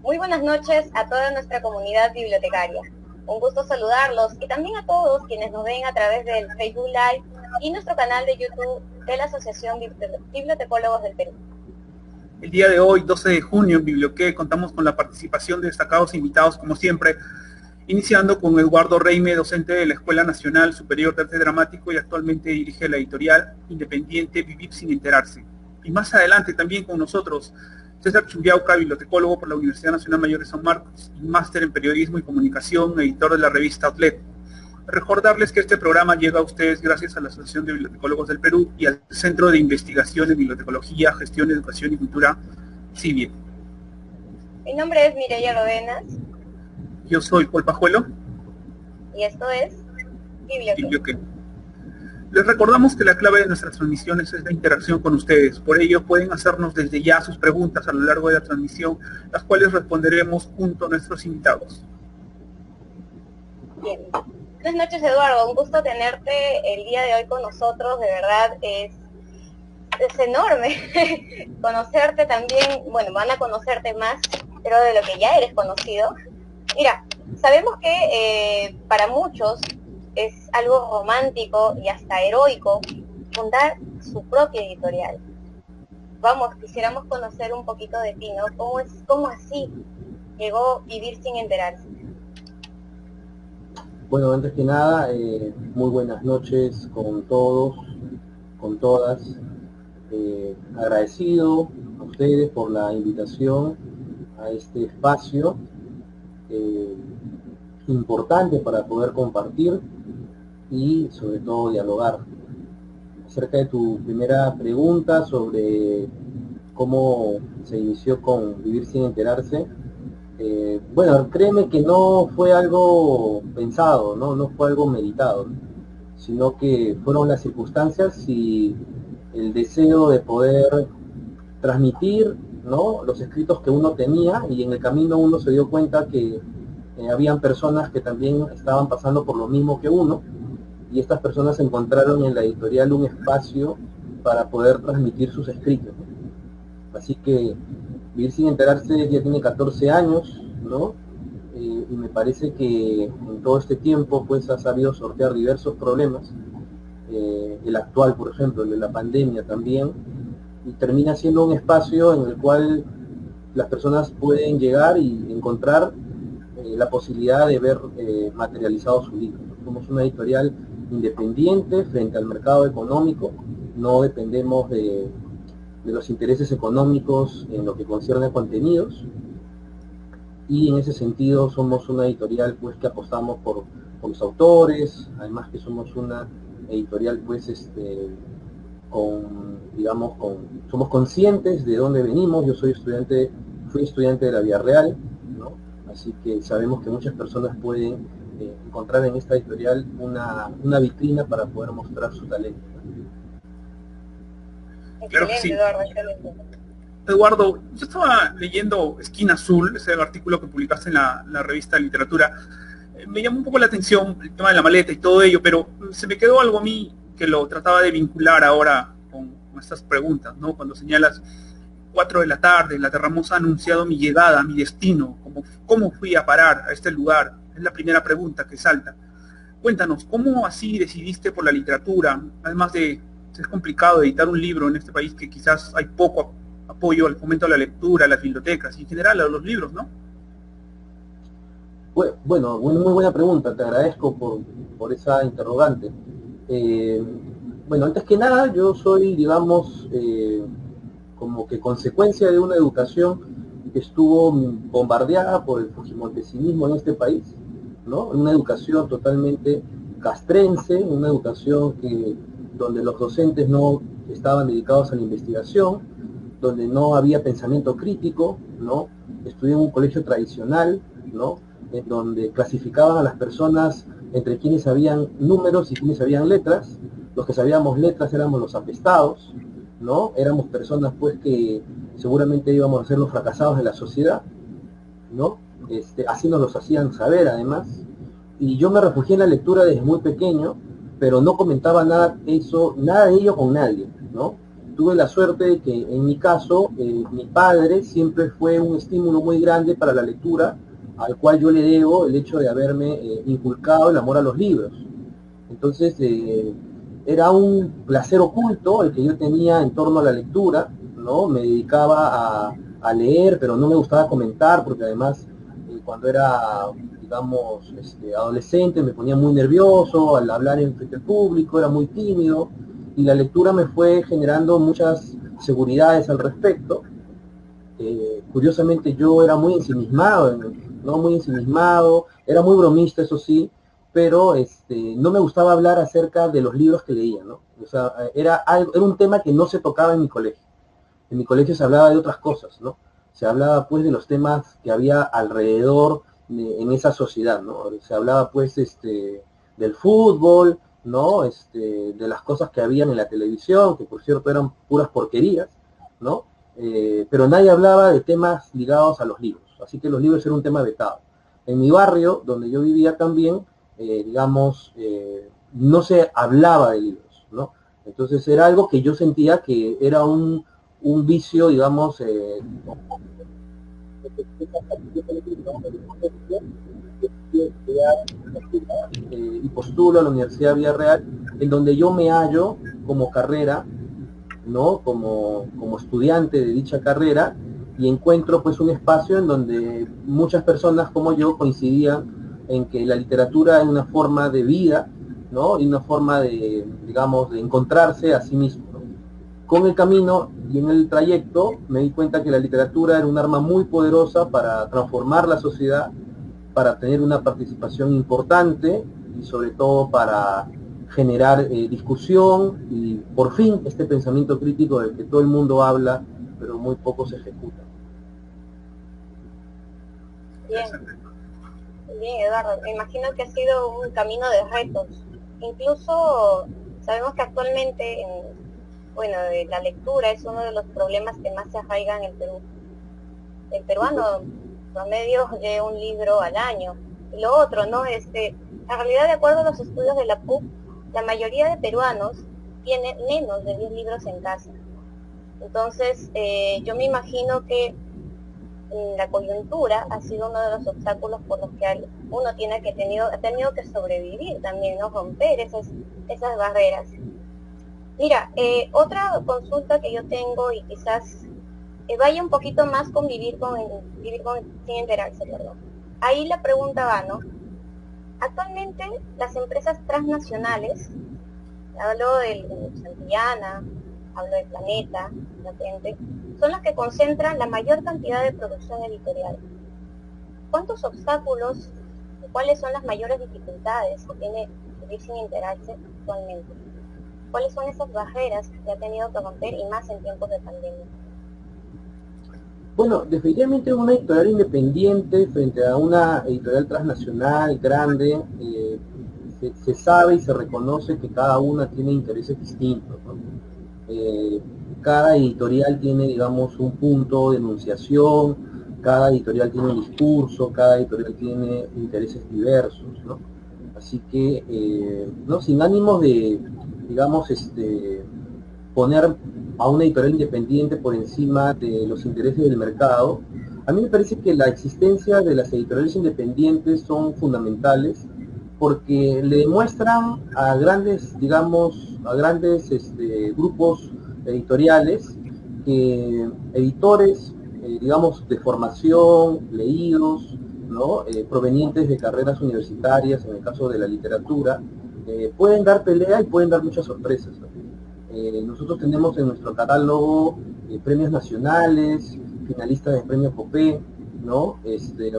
Muy buenas noches a toda nuestra comunidad bibliotecaria. Un gusto saludarlos y también a todos quienes nos ven a través del Facebook Live y nuestro canal de YouTube de la Asociación Bibliotecólogos del Perú. El día de hoy, 12 de junio, en Biblioqué, contamos con la participación de destacados invitados, como siempre, iniciando con Eduardo Reime, docente de la Escuela Nacional Superior de Arte Dramático y actualmente dirige la editorial independiente Vivir sin enterarse. Y más adelante también con nosotros, César Chumbiauca, bibliotecólogo por la Universidad Nacional Mayor de San Marcos y máster en Periodismo y Comunicación, editor de la revista Outlet. Recordarles que este programa llega a ustedes gracias a la Asociación de Bibliotecólogos del Perú y al Centro de Investigación en Bibliotecología, Gestión, Educación y Cultura, CIBIE. Mi nombre es Mireya Rodenas. Yo soy Paul Pajuelo. Y esto es Biblioqué. Les recordamos que la clave de nuestras transmisiones es la interacción con ustedes. Por ello, pueden hacernos desde ya sus preguntas a lo largo de la transmisión, las cuales responderemos junto a nuestros invitados. Bien. Buenas noches, Eduardo. Un gusto tenerte el día de hoy con nosotros. De verdad, es enorme conocerte también. Bueno, van a conocerte más, pero de lo que ya eres conocido. Mira, sabemos que para muchos es algo romántico y hasta heroico fundar su propia editorial. Vamos, quisiéramos conocer un poquito de ti, ¿no? ¿Cómo así llegó Vivir sin enterarse? Bueno, antes que nada, muy buenas noches con todos, con todas. Agradecido a ustedes por la invitación a este espacio importante para poder compartir y sobre todo dialogar. Acerca de tu primera pregunta sobre cómo se inició con Vivir sin enterarse, bueno, créeme que no fue algo pensado, no fue algo meditado, sino que fueron las circunstancias y el deseo de poder transmitir, ¿no?, los escritos que uno tenía, y en el camino uno se dio cuenta que habían personas que también estaban pasando por lo mismo que uno, y estas personas encontraron en la editorial un espacio para poder transmitir sus escritos, ¿no? Así que Vivir sin enterarse ya tiene 14 años, ¿no? Y me parece que en todo este tiempo pues ha sabido sortear diversos problemas, el actual, por ejemplo, el de la pandemia también, y termina siendo un espacio en el cual las personas pueden llegar y encontrar la posibilidad de ver materializado su libro. Somos una editorial independiente frente al mercado económico, no dependemos de los intereses económicos en lo que concierne a contenidos, y en ese sentido somos una editorial pues que apostamos por los autores, además que somos una editorial pues somos conscientes de dónde venimos. Yo fui estudiante de la Villarreal, ¿no? Así que sabemos que muchas personas pueden encontrar en esta editorial una vitrina para poder mostrar su talento. Claro que sí. Eduardo, yo estaba leyendo Esquina Azul, ese artículo que publicaste en la revista de literatura. Me llamó un poco la atención el tema de la maleta y todo ello, pero se me quedó algo a mí que lo trataba de vincular ahora con estas preguntas, ¿no? Cuando señalas 4 de la tarde, la Terramosa ha anunciado mi llegada, mi destino, ¿cómo fui a parar a este lugar? Es la primera pregunta que salta. Cuéntanos, ¿cómo así decidiste por la literatura? Además de es complicado editar un libro en este país que quizás hay poco apoyo al fomento de la lectura, a las bibliotecas y en general a los libros, ¿no? Bueno, muy buena pregunta, te agradezco por esa interrogante. Bueno, antes que nada, yo soy, digamos, como que consecuencia de una educación que estuvo bombardeada por el fujimontesinismo en este país, ¿no? Una educación totalmente castrense, una educación donde los docentes no estaban dedicados a la investigación, donde no había pensamiento crítico, ¿no? Estudié en un colegio tradicional, ¿no?, en donde clasificaban a las personas entre quienes sabían números y quienes sabían letras. Los que sabíamos letras éramos los apestados, ¿no? Éramos personas pues que seguramente íbamos a ser los fracasados de la sociedad, ¿no? Así nos los hacían saber además, y yo me refugié en la lectura desde muy pequeño, pero no comentaba nada de ello con nadie, ¿no? tuve la suerte de que en mi caso, mi padre siempre fue un estímulo muy grande para la lectura, al cual yo le debo el hecho de haberme inculcado el amor a los libros. Entonces, era un placer oculto el que yo tenía en torno a la lectura, ¿no? Me dedicaba a leer, pero no me gustaba comentar, porque además, cuando era, digamos, adolescente, me ponía muy nervioso al hablar en frente al público, era muy tímido, y la lectura me fue generando muchas seguridades al respecto. Curiosamente yo era muy ensimismado, ¿no? Muy ensimismado, era muy bromista, eso sí, pero no me gustaba hablar acerca de los libros que leía, ¿no? O sea, era un tema que no se tocaba en mi colegio. En mi colegio se hablaba de otras cosas, ¿no? Se hablaba pues de los temas que había alrededor en esa sociedad, ¿no? Se hablaba pues del fútbol, ¿no? De las cosas que habían en la televisión, que por cierto eran puras porquerías, ¿no? Pero nadie hablaba de temas ligados a los libros, así que los libros eran un tema vetado. En mi barrio, donde yo vivía también, digamos, no se hablaba de libros, ¿no? Entonces era algo que yo sentía que era un vicio, digamos, y postulo a la Universidad de Villarreal, en donde yo me hallo como carrera, ¿no? Como estudiante de dicha carrera, y encuentro pues un espacio en donde muchas personas como yo coincidían en que la literatura es una forma de vida, ¿no? Y una forma de, digamos, de encontrarse a sí mismo, ¿no? Con el camino y en el trayecto me di cuenta que la literatura era un arma muy poderosa para transformar la sociedad, para tener una participación importante y sobre todo para generar discusión y por fin este pensamiento crítico del que todo el mundo habla, pero muy poco se ejecuta. Bien, Eduardo, me imagino que ha sido un camino de retos. Incluso sabemos que actualmente, la lectura es uno de los problemas que más se arraigan en el Perú. El peruano promedio lee un libro al año. Y lo otro, ¿no? En realidad, de acuerdo a los estudios de la PUC, la mayoría de peruanos tiene menos de 10 libros en casa. Entonces, yo me imagino que la coyuntura ha sido uno de los obstáculos por los que uno ha tenido que sobrevivir también, ¿no? Romper esas barreras. Mira, otra consulta que yo tengo y quizás vaya un poquito más con vivir sin enterarse, perdón. Ahí la pregunta va, ¿no? Actualmente las empresas transnacionales, hablo de Santillana, hablo de Planeta, Latente, son las que concentran la mayor cantidad de producción editorial. ¿Cuántos obstáculos, cuáles son las mayores dificultades que tiene vivir sin enterarse actualmente? ¿Cuáles son esas barreras que ha tenido que romper y más en tiempos de pandemia? Bueno, definitivamente una editorial independiente frente a una editorial transnacional grande, se sabe y se reconoce que cada una tiene intereses distintos, ¿no? Cada editorial tiene, digamos, un punto de enunciación, cada editorial tiene un discurso, cada editorial tiene intereses diversos, ¿no? Así que, no, sin ánimos de, digamos, poner a una editorial independiente por encima de los intereses del mercado, a mí me parece que la existencia de las editoriales independientes son fundamentales porque le demuestran a grandes, digamos, grupos editoriales que editores, digamos, de formación, leídos, ¿no? Provenientes de carreras universitarias, en el caso de la literatura, pueden dar pelea y pueden dar muchas sorpresas, ¿no? Nosotros tenemos en nuestro catálogo premios nacionales, finalistas de premio Copé, ¿no?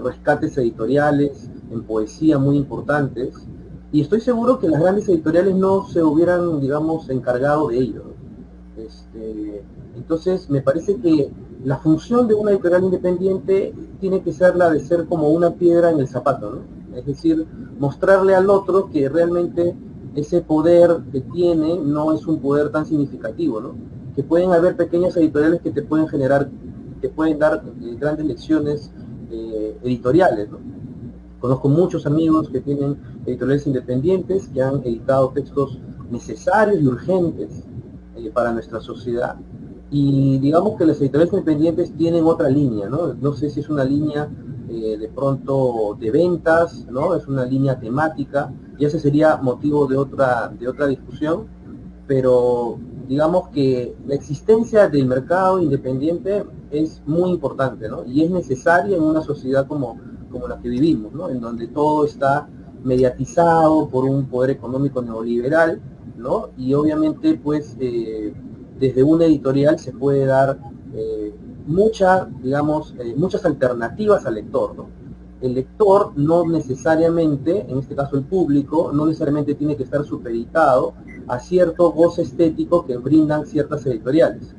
Rescates editoriales en poesía muy importantes, y estoy seguro que las grandes editoriales no se hubieran, digamos, encargado de ello, ¿no? Entonces me parece que la función de una editorial independiente tiene que ser la de ser como una piedra en el zapato, ¿no? Es decir, mostrarle al otro que realmente ese poder que tiene no es un poder tan significativo, ¿no? Que pueden haber pequeñas editoriales que te pueden generar, te pueden dar grandes lecciones editoriales, ¿no? Conozco muchos amigos que tienen editoriales independientes que han editado textos necesarios y urgentes para nuestra sociedad. Y digamos que las editoriales independientes tienen otra línea, ¿no? No sé si es una línea de pronto de ventas, ¿no? Es una línea temática, y ese sería motivo de otra discusión, pero digamos que la existencia del mercado independiente es muy importante, ¿no? Y es necesaria en una sociedad como la que vivimos, ¿no? En donde todo está mediatizado por un poder económico neoliberal, ¿no? Y obviamente, pues, desde una editorial se puede dar muchas alternativas al lector, ¿no? El lector no necesariamente, en este caso el público, no necesariamente tiene que estar supeditado a cierto goce estético que brindan ciertas editoriales.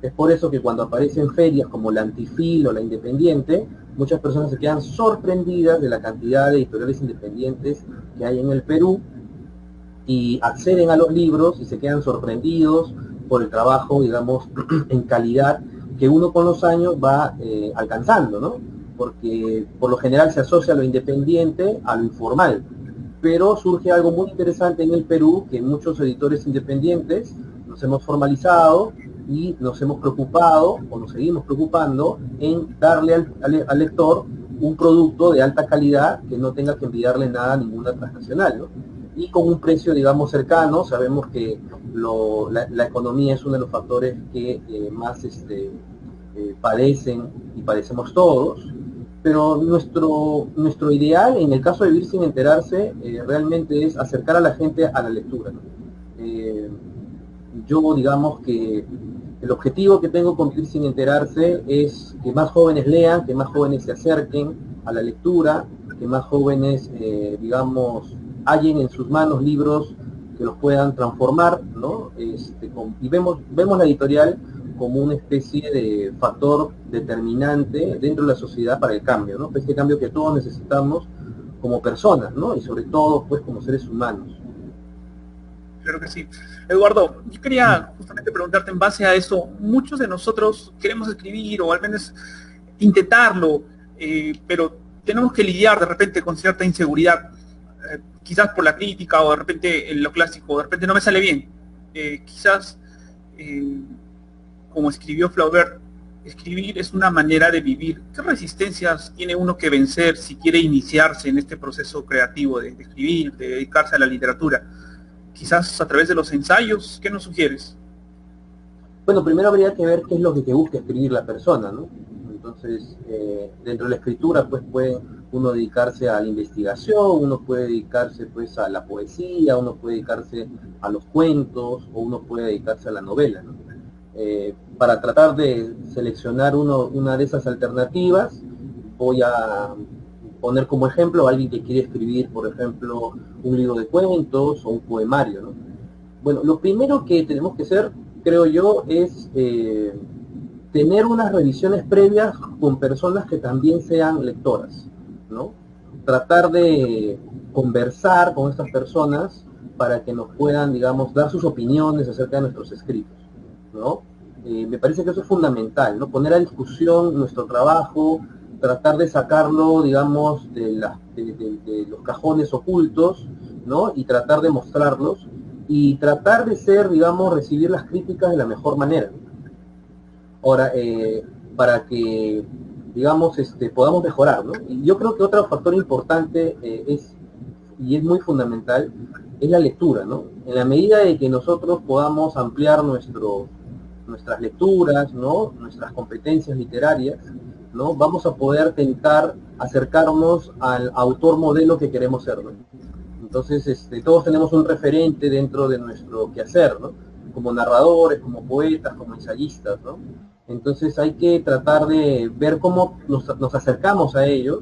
Es por eso que cuando aparecen ferias como la Antifil o la Independiente, muchas personas se quedan sorprendidas de la cantidad de editoriales independientes que hay en el Perú, y acceden a los libros y se quedan sorprendidos por el trabajo, digamos, en calidad que uno con los años va alcanzando, ¿no? Porque por lo general se asocia lo independiente a lo informal, pero surge algo muy interesante en el Perú, que muchos editores independientes nos hemos formalizado y nos hemos preocupado, o nos seguimos preocupando, en darle al lector un producto de alta calidad que no tenga que envidiarle nada a ninguna transnacional, ¿no? Y con un precio, digamos, cercano. Sabemos que la economía es uno de los factores que más padecen y padecemos todos, pero nuestro ideal, en el caso de Vivir Sin Enterarse, realmente es acercar a la gente a la lectura, ¿no? Yo, digamos que el objetivo que tengo con Vivir Sin Enterarse es que más jóvenes lean, que más jóvenes se acerquen a la lectura, que más jóvenes, digamos, hallen en sus manos libros que los puedan transformar, ¿no? Y vemos la editorial como una especie de factor determinante dentro de la sociedad para el cambio, ¿no? Este cambio que todos necesitamos como personas, ¿no? Y sobre todo, pues, como seres humanos. Claro que sí. Eduardo, yo quería justamente preguntarte en base a eso. Muchos de nosotros queremos escribir, o al menos intentarlo, pero tenemos que lidiar de repente con cierta inseguridad, quizás por la crítica, o de repente en lo clásico, de repente no me sale bien. Quizás, como escribió Flaubert, escribir es una manera de vivir. ¿Qué resistencias tiene uno que vencer si quiere iniciarse en este proceso creativo de escribir, de dedicarse a la literatura? Quizás a través de los ensayos. ¿Qué nos sugieres? Bueno, primero habría que ver qué es lo que busca escribir la persona, ¿no? Entonces, dentro de la escritura, pues, puede uno dedicarse a la investigación, uno puede dedicarse, pues, a la poesía, uno puede dedicarse a los cuentos, o uno puede dedicarse a la novela, ¿no? Para tratar de seleccionar una de esas alternativas, voy a poner como ejemplo a alguien que quiere escribir, por ejemplo, un libro de cuentos o un poemario, ¿no? Bueno, lo primero que tenemos que hacer, creo yo, es tener unas revisiones previas con personas que también sean lectoras, ¿no? Tratar de conversar con estas personas para que nos puedan, digamos, dar sus opiniones acerca de nuestros escritos, ¿no? Me parece que eso es fundamental, ¿no? Poner a discusión nuestro trabajo, tratar de sacarlo, digamos, de los cajones ocultos, ¿no? Y tratar de mostrarlos, y tratar de ser, digamos, recibir las críticas de la mejor manera. Ahora, para que, digamos, podamos mejorar, ¿no? Y yo creo que otro factor importante y es muy fundamental, es la lectura, ¿no? En la medida de que nosotros podamos ampliar nuestras lecturas, ¿no? Nuestras competencias literarias, ¿no? Vamos a poder tentar acercarnos al autor modelo que queremos ser, ¿no? Entonces, todos tenemos un referente dentro de nuestro quehacer, ¿no? Como narradores, como poetas, como ensayistas, ¿no? Entonces hay que tratar de ver cómo nos acercamos a ellos,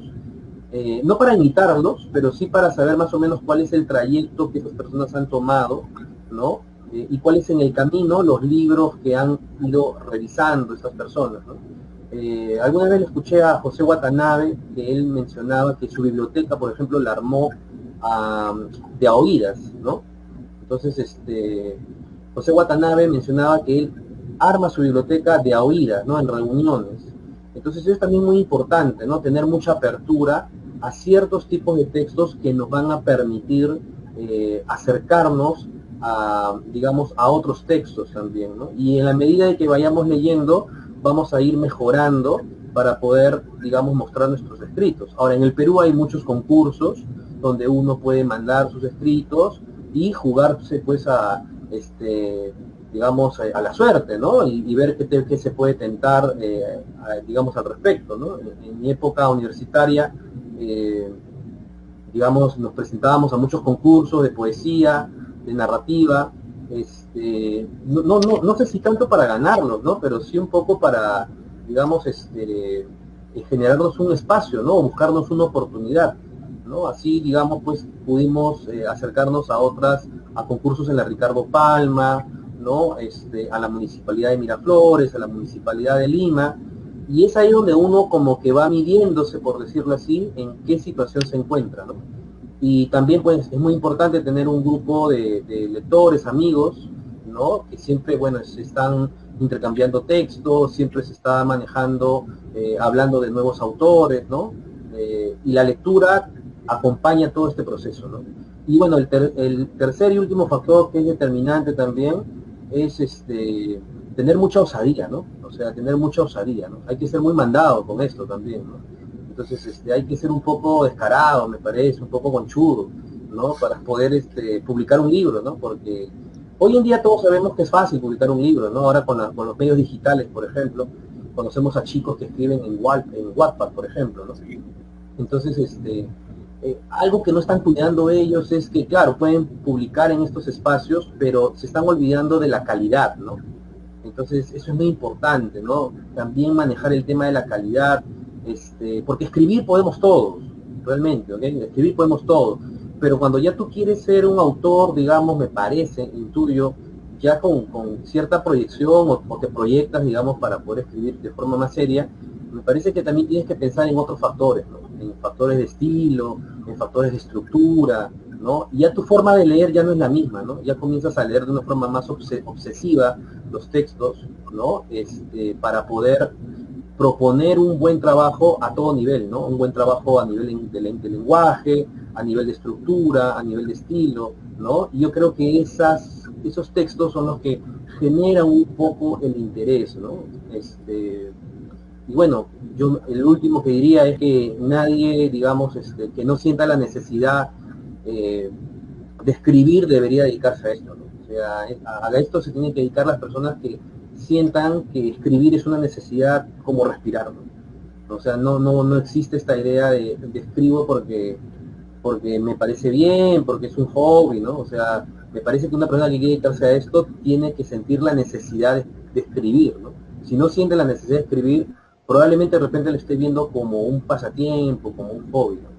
no para imitarlos, pero sí para saber más o menos cuál es el trayecto que esas personas han tomado, ¿no? Y cuáles en el camino los libros que han ido revisando estas personas, ¿no? Alguna vez le escuché a José Watanabe, que él mencionaba que su biblioteca, por ejemplo, la armó de a oídas, ¿no? Entonces, José Watanabe mencionaba que él arma su biblioteca de a oídas, ¿no? En reuniones. Entonces es también muy importante, ¿no? Tener mucha apertura a ciertos tipos de textos que nos van a permitir acercarnos digamos, a otros textos también, ¿no? Y en la medida de que vayamos leyendo, vamos a ir mejorando para poder, digamos, mostrar nuestros escritos. Ahora, en el Perú hay muchos concursos donde uno puede mandar sus escritos y jugarse, pues, digamos, a la suerte, ¿no? Y ver qué se puede tentar, digamos, al respecto, ¿no? En mi época universitaria, digamos, nos presentábamos a muchos concursos de poesía, de narrativa, no sé si tanto para ganarlos, ¿no? Pero sí un poco para, digamos, generarnos un espacio, ¿no? Buscarnos una oportunidad, ¿no? Así, digamos, pues pudimos acercarnos a concursos en la Ricardo Palma, ¿no? A la Municipalidad de Miraflores, a la Municipalidad de Lima, y es ahí donde uno como que va midiéndose, por decirlo así, en qué situación se encuentra, ¿no? Y también, pues, es muy importante tener un grupo de lectores, amigos, ¿no? Que siempre, bueno, se están intercambiando textos, siempre se está manejando, hablando de nuevos autores, ¿no? Y la lectura acompaña todo este proceso, ¿no? Y bueno, el tercer y último factor que es determinante también es tener mucha osadía, ¿no? O sea, tener mucha osadía, ¿no? Hay que ser muy mandado con esto también, ¿no? Entonces hay que ser un poco descarado, me parece, un poco conchudo, ¿no? Para poder publicar un libro, ¿no? Porque hoy en día todos sabemos que es fácil publicar un libro, ¿no? Ahora con los medios digitales, por ejemplo, conocemos a chicos que escriben en Wattpad, por ejemplo, ¿no? Entonces, algo que no están cuidando ellos es que, claro, pueden publicar en estos espacios, pero se están olvidando de la calidad, ¿no? Entonces, eso es muy importante, ¿no? También manejar el tema de la calidad, porque escribir podemos todos, realmente, ¿ok? Escribir podemos todos, pero cuando ya tú quieres ser un autor, digamos, me parece, intuyo, ya con cierta proyección o te proyectas, digamos, para poder escribir de forma más seria, me parece que también tienes que pensar en otros factores, ¿no? En factores de estilo, en factores de estructura, ¿no? Y ya tu forma de leer ya no es la misma, ¿no? Ya comienzas a leer de una forma más obsesiva los textos, ¿no? Para poder proponer un buen trabajo a todo nivel, ¿no? Un buen trabajo a nivel de lenguaje, a nivel de estructura, a nivel de estilo, ¿no? Y yo creo que esos textos son los que generan un poco el interés, ¿no? Y bueno, yo el último que diría es que nadie, digamos, que no sienta la necesidad de escribir debería dedicarse a esto, ¿no? O sea, a esto se tienen que dedicar las personas que sientan que escribir es una necesidad como respirar, ¿no? O sea, no existe esta idea de escribo porque me parece bien, porque es un hobby, ¿no? O sea, me parece que una persona que quiere dedicarse a esto tiene que sentir la necesidad de escribir, ¿no? Si no siente la necesidad de escribir, probablemente de repente lo esté viendo como un pasatiempo, como un hobby, ¿no?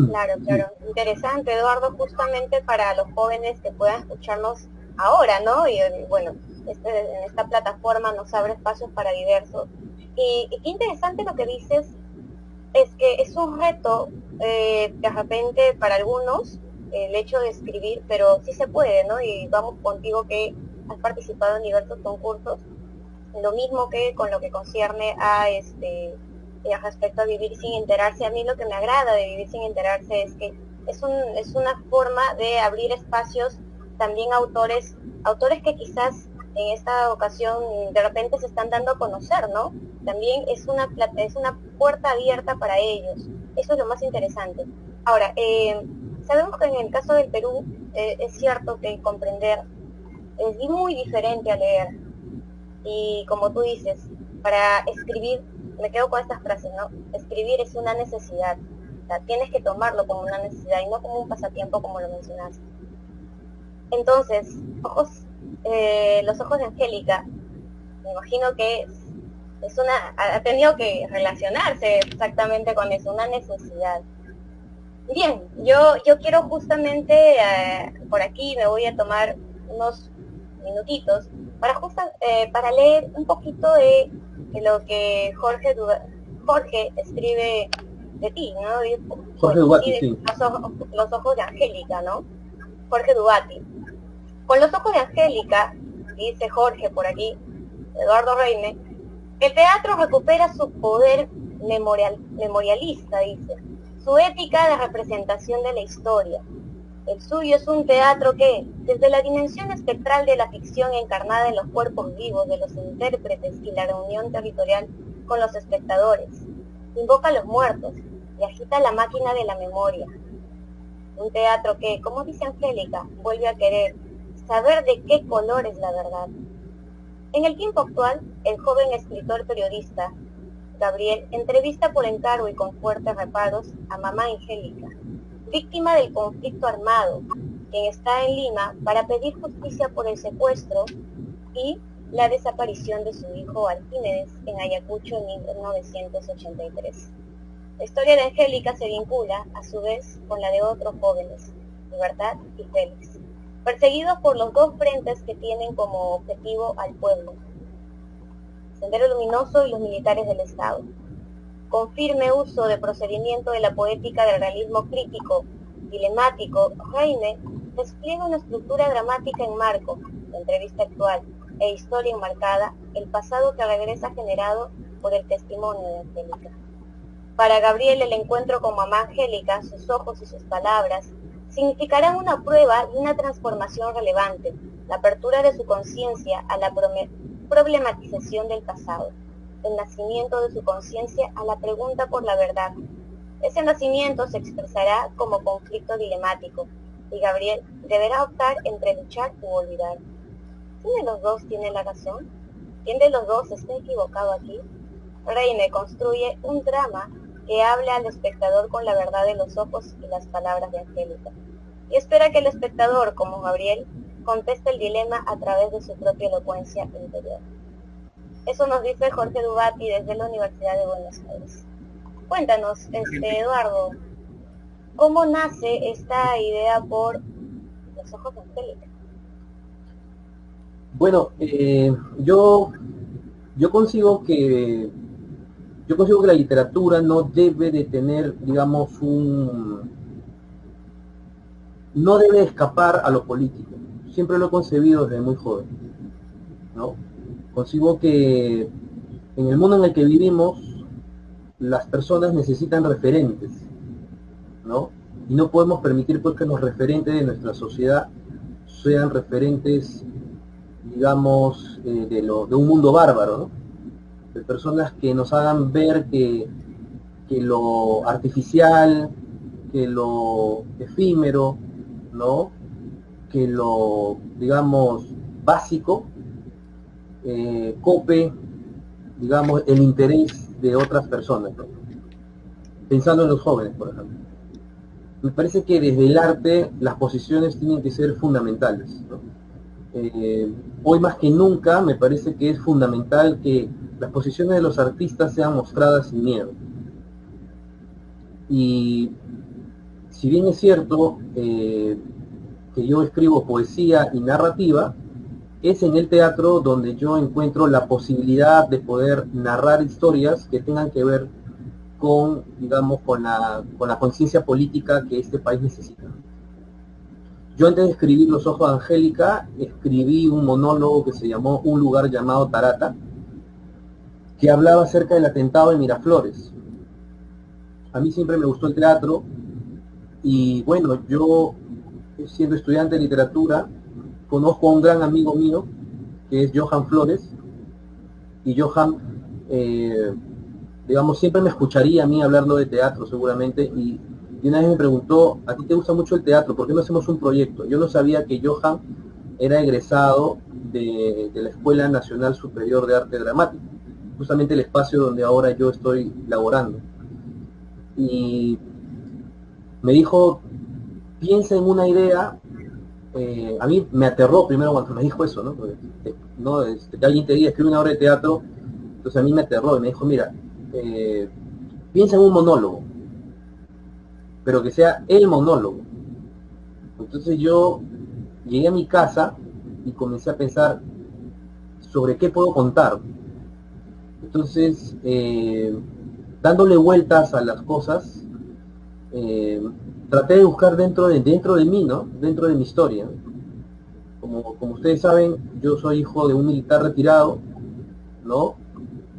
Claro, claro. Interesante, Eduardo, justamente para los jóvenes que puedan escucharnos ahora, ¿no? Y bueno, en esta plataforma nos abre espacios para diversos. Y qué interesante lo que dices, es que es un reto, de repente para algunos, el hecho de escribir, pero sí se puede, ¿no? Y vamos contigo que has participado en diversos concursos, lo mismo que con lo que concierne a respecto a vivir sin enterarse. A mí lo que me agrada de vivir sin enterarse es que es una forma de abrir espacios también a autores que quizás en esta ocasión de repente se están dando a conocer, ¿no? También es una puerta abierta para ellos. Eso es lo más interesante. Ahora, sabemos que en el caso del Perú es cierto que comprender es muy diferente a leer. Y como tú dices, para escribir, me quedo con estas frases, ¿no? Escribir es una necesidad. O sea, tienes que tomarlo como una necesidad y no como un pasatiempo como lo mencionaste. Entonces, los ojos de Angélica, me imagino que ha tenido que relacionarse exactamente con eso, una necesidad. Bien, yo quiero justamente, por aquí me voy a tomar unos minutitos para leer un poquito de lo que Jorge escribe de ti, ¿no? Jorge Duati, sí. Los ojos de Angélica, ¿no? Jorge Duati. Con los ojos de Angélica, dice Jorge por aquí, Eduardo Reine, el teatro recupera su poder memorialista, dice, su ética de representación de la historia. El suyo es un teatro que, desde la dimensión espectral de la ficción encarnada en los cuerpos vivos de los intérpretes y la reunión territorial con los espectadores, invoca a los muertos y agita la máquina de la memoria. Un teatro que, como dice Angélica, vuelve a querer saber de qué color es la verdad. En el tiempo actual, el joven escritor periodista Gabriel entrevista por encargo y con fuertes reparos a mamá Angélica, víctima del conflicto armado, quien está en Lima para pedir justicia por el secuestro y la desaparición de su hijo Arquímedes en Ayacucho en 1983. La historia de Angélica se vincula, a su vez, con la de otros jóvenes, Libertad y Félix, perseguidos por los dos frentes que tienen como objetivo al pueblo, Sendero Luminoso y los militares del Estado. Con firme uso de procedimiento de la poética del realismo crítico, dilemático, Jaime despliega una estructura dramática en marco, entrevista actual e historia enmarcada, el pasado que regresa generado por el testimonio de Angélica. Para Gabriel, el encuentro con mamá Angélica, sus ojos y sus palabras, significarán una prueba y una transformación relevante, la apertura de su conciencia a la problematización del pasado, el nacimiento de su conciencia a la pregunta por la verdad. Ese nacimiento se expresará como conflicto dilemático, y Gabriel deberá optar entre luchar u olvidar. ¿Quién de los dos tiene la razón? ¿Quién de los dos está equivocado aquí? Reine construye un drama que habla al espectador con la verdad de los ojos y las palabras de Angélica, y espera que el espectador, como Gabriel, conteste el dilema a través de su propia elocuencia interior. Eso nos dice Jorge Dubati desde la Universidad de Buenos Aires. Cuéntanos, Eduardo, ¿cómo nace esta idea por los ojos de Angélica? Bueno, yo consigo que la literatura no debe de tener, digamos, no debe escapar a lo político. Siempre lo he concebido desde muy joven, ¿no? Consigo que en el mundo en el que vivimos, las personas necesitan referentes, ¿no? Y no podemos permitir pues que los referentes de nuestra sociedad sean referentes, digamos, de un mundo bárbaro, ¿no? De personas que nos hagan ver que lo artificial, que lo efímero, ¿no? Que lo, digamos, básico, cope, digamos, el interés de otras personas, ¿no? Pensando en los jóvenes, por ejemplo. Me parece que desde el arte las posiciones tienen que ser fundamentales, ¿no? Hoy más que nunca me parece que es fundamental que las posiciones de los artistas sean mostradas sin miedo. Y si bien es cierto que yo escribo poesía y narrativa, es en el teatro donde yo encuentro la posibilidad de poder narrar historias que tengan que ver con, digamos, con la conciencia política que este país necesita. Yo antes de escribir Los ojos de Angélica, escribí un monólogo que se llamó Un lugar llamado Tarata, que hablaba acerca del atentado de Miraflores. A mí siempre me gustó el teatro, y bueno, yo, siendo estudiante de literatura, conozco a un gran amigo mío, que es Johan Flores, y Johan, digamos, siempre me escucharía a mí hablarlo de teatro seguramente, y una vez me preguntó, ¿a ti te gusta mucho el teatro? ¿Por qué no hacemos un proyecto? Yo no sabía que Johan era egresado de la Escuela Nacional Superior de Arte Dramático, justamente el espacio donde ahora yo estoy laborando. Y me dijo, piensa en una idea. A mí me aterró primero cuando me dijo eso, ¿no? Porque, que alguien te diga, escribe una obra de teatro, entonces a mí me aterró y me dijo, mira, piensa en un monólogo, pero que sea el monólogo. Entonces yo llegué a mi casa y comencé a pensar sobre qué puedo contar. Entonces, dándole vueltas a las cosas, traté de buscar dentro de mí, ¿no? Dentro de mi historia. Como ustedes saben, yo soy hijo de un militar retirado, ¿no?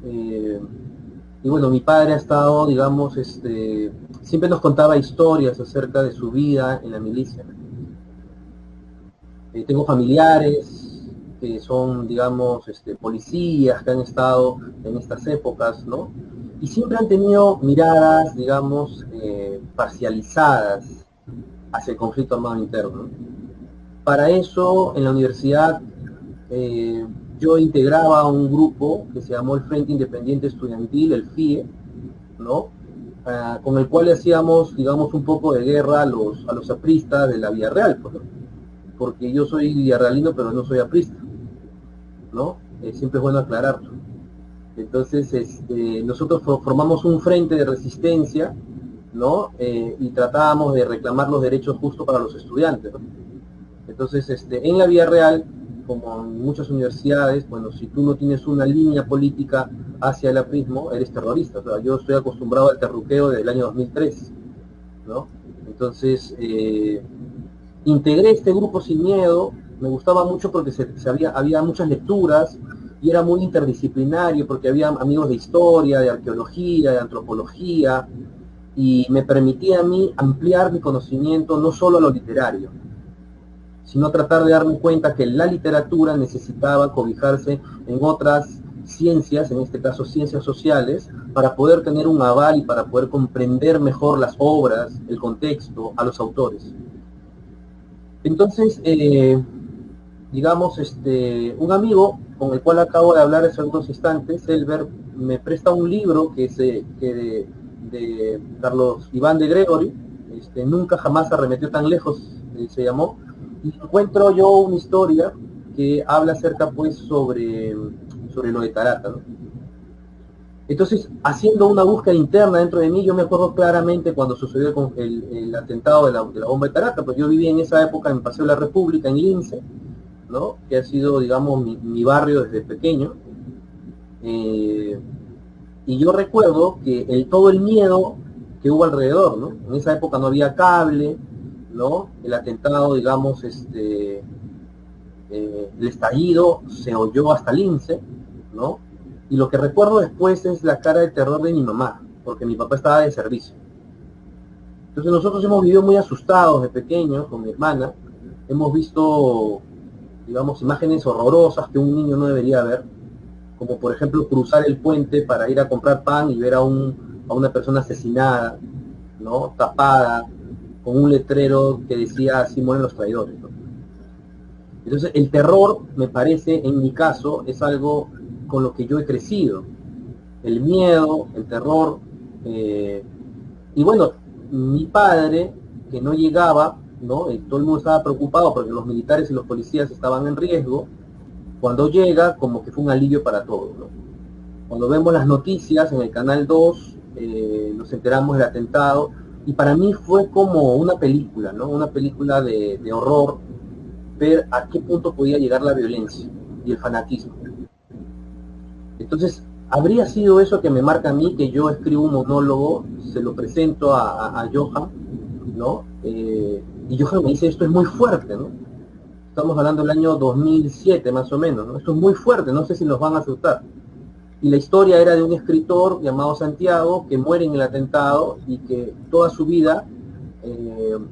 Y bueno, mi padre ha estado, digamos, siempre nos contaba historias acerca de su vida en la milicia. Tengo familiares que son, digamos, policías que han estado en estas épocas, ¿no? Y siempre han tenido miradas, digamos, parcializadas hacia el conflicto armado interno. Para eso, en la universidad, yo integraba un grupo que se llamó el Frente Independiente Estudiantil, el FIE, ¿no? Con el cual hacíamos, digamos, un poco de guerra a los apristas de la Villarreal, pues, ¿no? Porque yo soy villarrealino, pero no soy aprista, ¿no? Siempre es bueno aclararlo. Entonces, nosotros formamos un frente de resistencia, ¿no? Y tratábamos de reclamar los derechos justos para los estudiantes, ¿no? Entonces, en la Villarreal, como en muchas universidades, bueno, si tú no tienes una línea política hacia el aprismo, eres terrorista. O sea, yo estoy acostumbrado al terruqueo desde el año 2003, ¿no? Entonces, integré este grupo sin miedo, me gustaba mucho porque había muchas lecturas y era muy interdisciplinario porque había amigos de historia, de arqueología, de antropología, y me permitía a mí ampliar mi conocimiento no solo a lo literario, sino tratar de darme cuenta que la literatura necesitaba cobijarse en otras ciencias, en este caso ciencias sociales, para poder tener un aval y para poder comprender mejor las obras, el contexto, a los autores. Entonces, digamos, un amigo con el cual acabo de hablar hace algunos instantes, Elber, me presta un libro que de Carlos Iván de Gregory, Nunca jamás arremetió tan lejos, se llamó, y encuentro yo una historia que habla acerca, pues, sobre lo de Tarata, ¿no? Entonces, haciendo una búsqueda interna dentro de mí, yo me acuerdo claramente cuando sucedió el atentado de la bomba de Tarata, pues yo viví en esa época en Paseo de la República, en Lince, ¿no? Que ha sido, digamos, mi barrio desde pequeño. Y yo recuerdo que todo el miedo que hubo alrededor, ¿no? En esa época no había cable, ¿no? El atentado, digamos, el estallido se oyó hasta Lince, ¿no? Y lo que recuerdo después es la cara de terror de mi mamá, porque mi papá estaba de servicio. Entonces nosotros hemos vivido muy asustados de pequeños con mi hermana, hemos visto, digamos, imágenes horrorosas que un niño no debería ver, como por ejemplo cruzar el puente para ir a comprar pan y ver a una persona asesinada, ¿no? Tapada, con un letrero que decía así mueren los traidores, ¿no? Entonces el terror, me parece, en mi caso, es algo con lo que yo he crecido. El miedo, el terror, y bueno, mi padre, que no llegaba, ¿no? Todo el mundo estaba preocupado porque los militares y los policías estaban en riesgo. Cuando llega, como que fue un alivio para todos, ¿no? Cuando vemos las noticias en el Canal 2, nos enteramos del atentado, y para mí fue como una película, ¿no? Una película de horror, ver a qué punto podía llegar la violencia y el fanatismo. Entonces, habría sido eso que me marca a mí, que yo escribo un monólogo, se lo presento a Johan, ¿no? Y Johan me dice, esto es muy fuerte, ¿no? Estamos hablando del año 2007 más o menos, ¿no? Esto es muy fuerte, no sé si nos van a asustar. Y la historia era de un escritor llamado Santiago que muere en el atentado y que toda su vida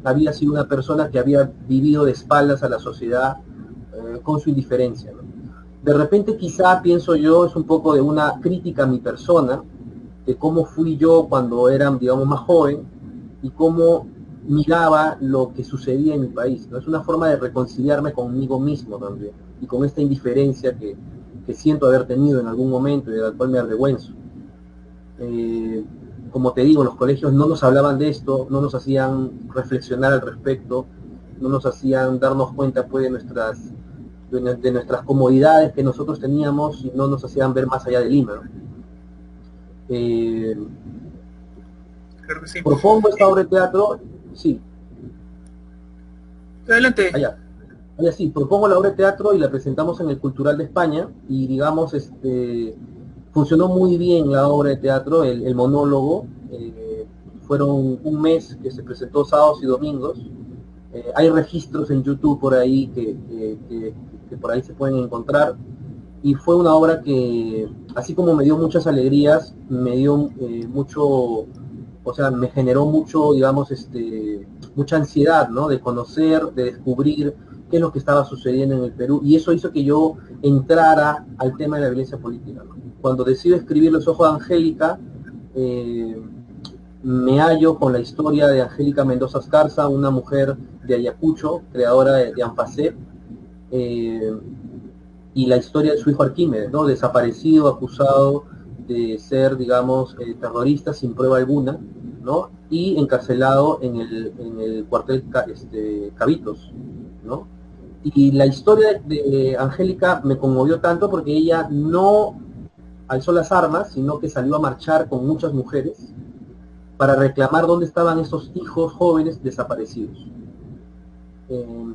había sido una persona que había vivido de espaldas a la sociedad con su indiferencia, ¿no? De repente quizá, pienso yo, es un poco de una crítica a mi persona, de cómo fui yo cuando era, digamos, más joven y cómo miraba lo que sucedía en mi país, ¿no? Es una forma de reconciliarme conmigo mismo también y con esta indiferencia que siento haber tenido en algún momento y de la cual me avergüenzo. Como te digo, los colegios no nos hablaban de esto, no nos hacían reflexionar al respecto, no nos hacían darnos cuenta, pues, de nuestras comodidades que nosotros teníamos, y no nos hacían ver más allá de Lima, ¿no? Creo que sí. Propongo esta obra de teatro, sí. Adelante. Allá sí, propongo la obra de teatro y la presentamos en el Cultural de España, y digamos, funcionó muy bien la obra de teatro, el monólogo. Fueron un mes que se presentó sábados y domingos. Hay registros en YouTube por ahí que por ahí se pueden encontrar, y fue una obra que, así como me dio muchas alegrías, me dio mucho, o sea, me generó mucho, digamos, mucha ansiedad, ¿no? De conocer, de descubrir qué es lo que estaba sucediendo en el Perú, y eso hizo que yo entrara al tema de la violencia política, ¿no? Cuando decido escribir Los ojos de Angélica, me hallo con la historia de Angélica Mendoza Escarza, una mujer de Ayacucho, creadora de Anfacet, y la historia de su hijo Arquímedes, ¿no? Desaparecido, acusado de ser, digamos, terrorista sin prueba alguna, ¿no? Y encarcelado en el cuartel Cabitos, ¿no? Y la historia de Angélica me conmovió tanto porque ella no alzó las armas, sino que salió a marchar con muchas mujeres para reclamar dónde estaban esos hijos jóvenes desaparecidos.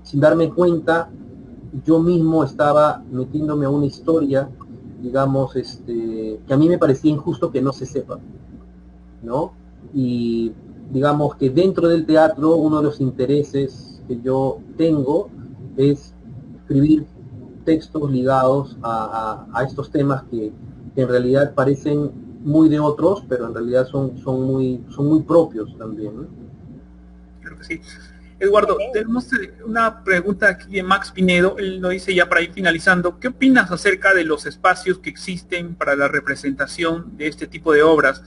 Sin darme cuenta, yo mismo estaba metiéndome a una historia, digamos, que a mí me parecía injusto que no se sepa, ¿no? Y digamos que dentro del teatro uno de los intereses que yo tengo es escribir textos ligados a estos temas que en realidad parecen muy de otros, pero en realidad son muy propios también, ¿no? Creo que sí. Eduardo, tenemos una pregunta aquí de Max Pinedo. Él nos dice, ya para ir finalizando, ¿qué opinas acerca de los espacios que existen para la representación de este tipo de obras?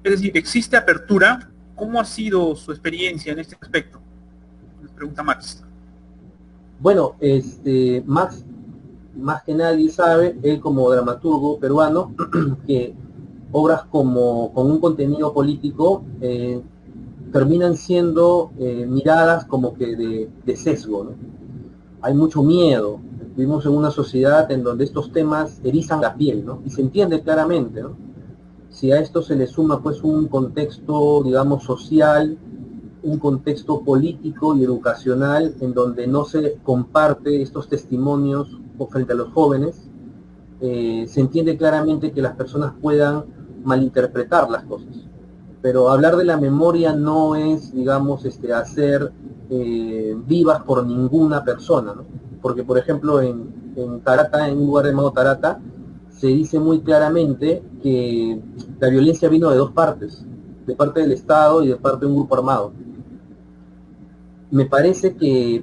Es decir, ¿existe apertura? ¿Cómo ha sido su experiencia en este aspecto? Nos pregunta Max. Bueno, Max, más que nadie sabe, él como dramaturgo peruano, que obras con un contenido político terminan siendo miradas como que de sesgo, ¿no? Hay mucho miedo. Vivimos en una sociedad en donde estos temas erizan la piel, ¿no? Y se entiende claramente, ¿no? Si a esto se le suma pues un contexto, digamos, social, un contexto político y educacional en donde no se comparte estos testimonios frente a los jóvenes, se entiende claramente que las personas puedan malinterpretar las cosas. Pero hablar de la memoria no es, digamos, hacer vivas por ninguna persona, ¿no? Porque, por ejemplo, en Tarata, en un lugar llamado Tarata, se dice muy claramente que la violencia vino de dos partes, de parte del Estado y de parte de un grupo armado. Me parece que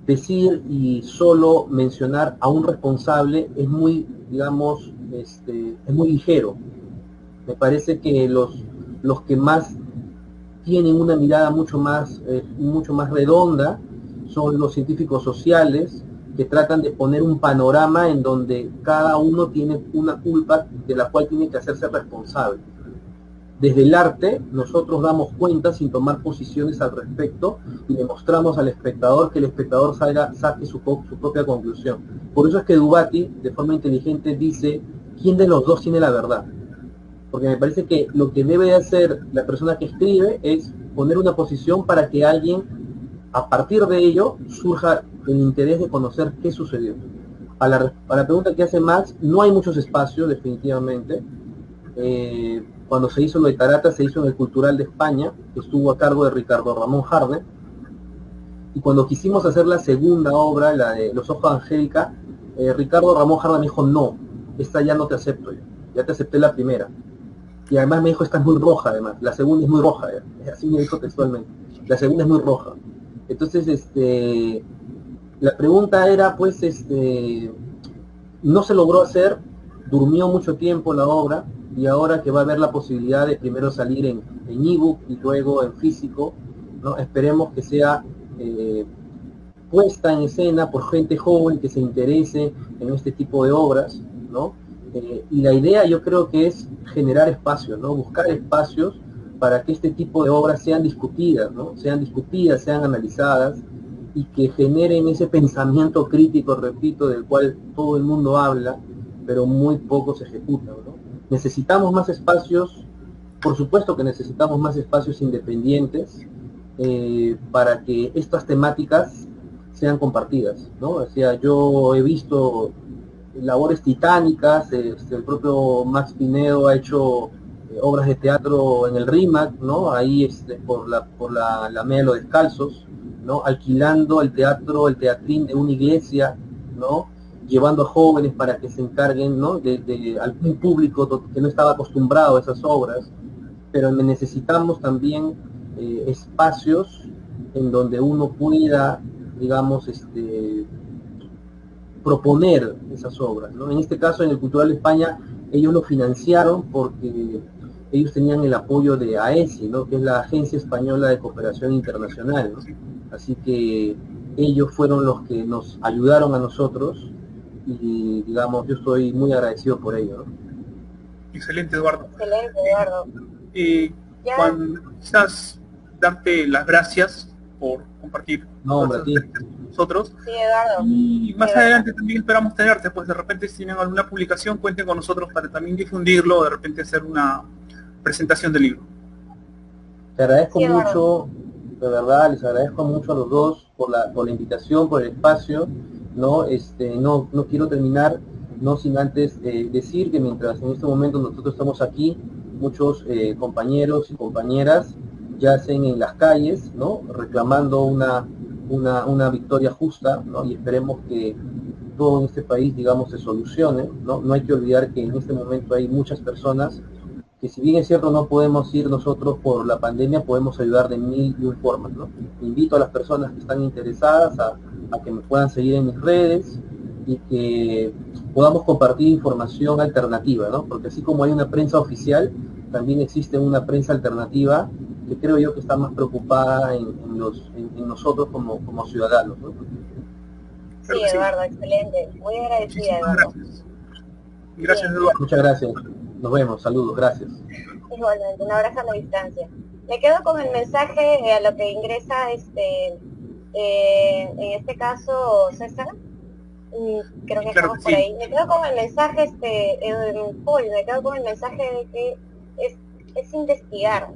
decir y solo mencionar a un responsable es muy, digamos, es muy ligero. Me parece que los que más tienen una mirada mucho más redonda son los científicos sociales, que tratan de poner un panorama en donde cada uno tiene una culpa de la cual tiene que hacerse responsable. Desde el arte, nosotros damos cuenta sin tomar posiciones al respecto y le mostramos al espectador que el espectador saque su propia conclusión. Por eso es que Dubati, de forma inteligente, dice, ¿quién de los dos tiene la verdad? Porque me parece que lo que debe de hacer la persona que escribe es poner una posición para que alguien, a partir de ello, surja el interés de conocer qué sucedió. A la pregunta que hace Max, no hay muchos espacios, definitivamente. Cuando se hizo lo de Tarata, se hizo en el Cultural de España, que estuvo a cargo de Ricardo Ramón Jarne. Y cuando quisimos hacer la segunda obra, la de Los ojos de Angélica, Ricardo Ramón Jarne me dijo, no, esta ya no te acepto yo, ya te acepté la primera. Y además me dijo, esta es muy roja, además, la segunda es muy roja, así me dijo textualmente, la segunda es muy roja. Entonces, la pregunta era, pues, no se logró hacer, durmió mucho tiempo la obra, y ahora que va a haber la posibilidad de primero salir en ebook y luego en físico, ¿no? Esperemos que sea puesta en escena por gente joven que se interese en este tipo de obras, ¿no? Y la idea yo creo que es generar espacios, ¿no? Buscar espacios para que este tipo de obras sean discutidas, ¿no? Sean discutidas, sean analizadas y que generen ese pensamiento crítico, repito, del cual todo el mundo habla, pero muy poco se ejecuta, ¿no? Necesitamos más espacios, por supuesto que necesitamos más espacios independientes para que estas temáticas sean compartidas, ¿no? O sea, yo he visto labores titánicas, el propio Max Pinedo ha hecho obras de teatro en el RIMAC, ¿no? Ahí por la Alameda de los Descalzos, ¿no? Alquilando el teatrín de una iglesia, ¿no? Llevando a jóvenes para que se encarguen, ¿no? de algún público que no estaba acostumbrado a esas obras, pero necesitamos también espacios en donde uno pueda, digamos, proponer esas obras, ¿no? En este caso, en el Cultural España, ellos lo financiaron porque ellos tenían el apoyo de AESI, ¿no? Que es la Agencia Española de Cooperación Internacional, ¿no? Así que ellos fueron los que nos ayudaron a nosotros y, digamos, yo estoy muy agradecido por ello, ¿no? Excelente, Eduardo. Excelente, Eduardo. Juan, quizás darte las gracias por compartir con nosotros. Sí, Eduardo. Y más adelante también esperamos tenerte, pues de repente si tienen alguna publicación, cuenten con nosotros para también difundirlo, o de repente hacer una presentación del libro. Te agradezco mucho, de verdad, les agradezco mucho a los dos por la invitación, por el espacio, ¿no? No quiero terminar no sin antes decir que mientras en este momento nosotros estamos aquí, muchos compañeros y compañeras yacen en las calles, ¿no? Reclamando una victoria justa, ¿no? Y esperemos que todo en este país, digamos, se solucione, ¿no? No hay que olvidar que en este momento hay muchas personas que, si bien es cierto no podemos ir nosotros por la pandemia, podemos ayudar de mil y un formas, ¿no? Invito a las personas que están interesadas a que me puedan seguir en mis redes y que podamos compartir información alternativa, ¿no? Porque así como hay una prensa oficial, también existe una prensa alternativa que creo yo que está más preocupada en nosotros como ciudadanos, ¿no? Sí, Eduardo, excelente. Muy agradecida, Eduardo. Gracias, Eduardo. Muchas gracias. Nos vemos. Saludos. Gracias. Igualmente, un abrazo a la distancia. Me quedo con el mensaje a lo que ingresa en este caso César. Creo que estamos por ahí. Me quedo con el mensaje, Paul, me quedo con el mensaje de que es investigar.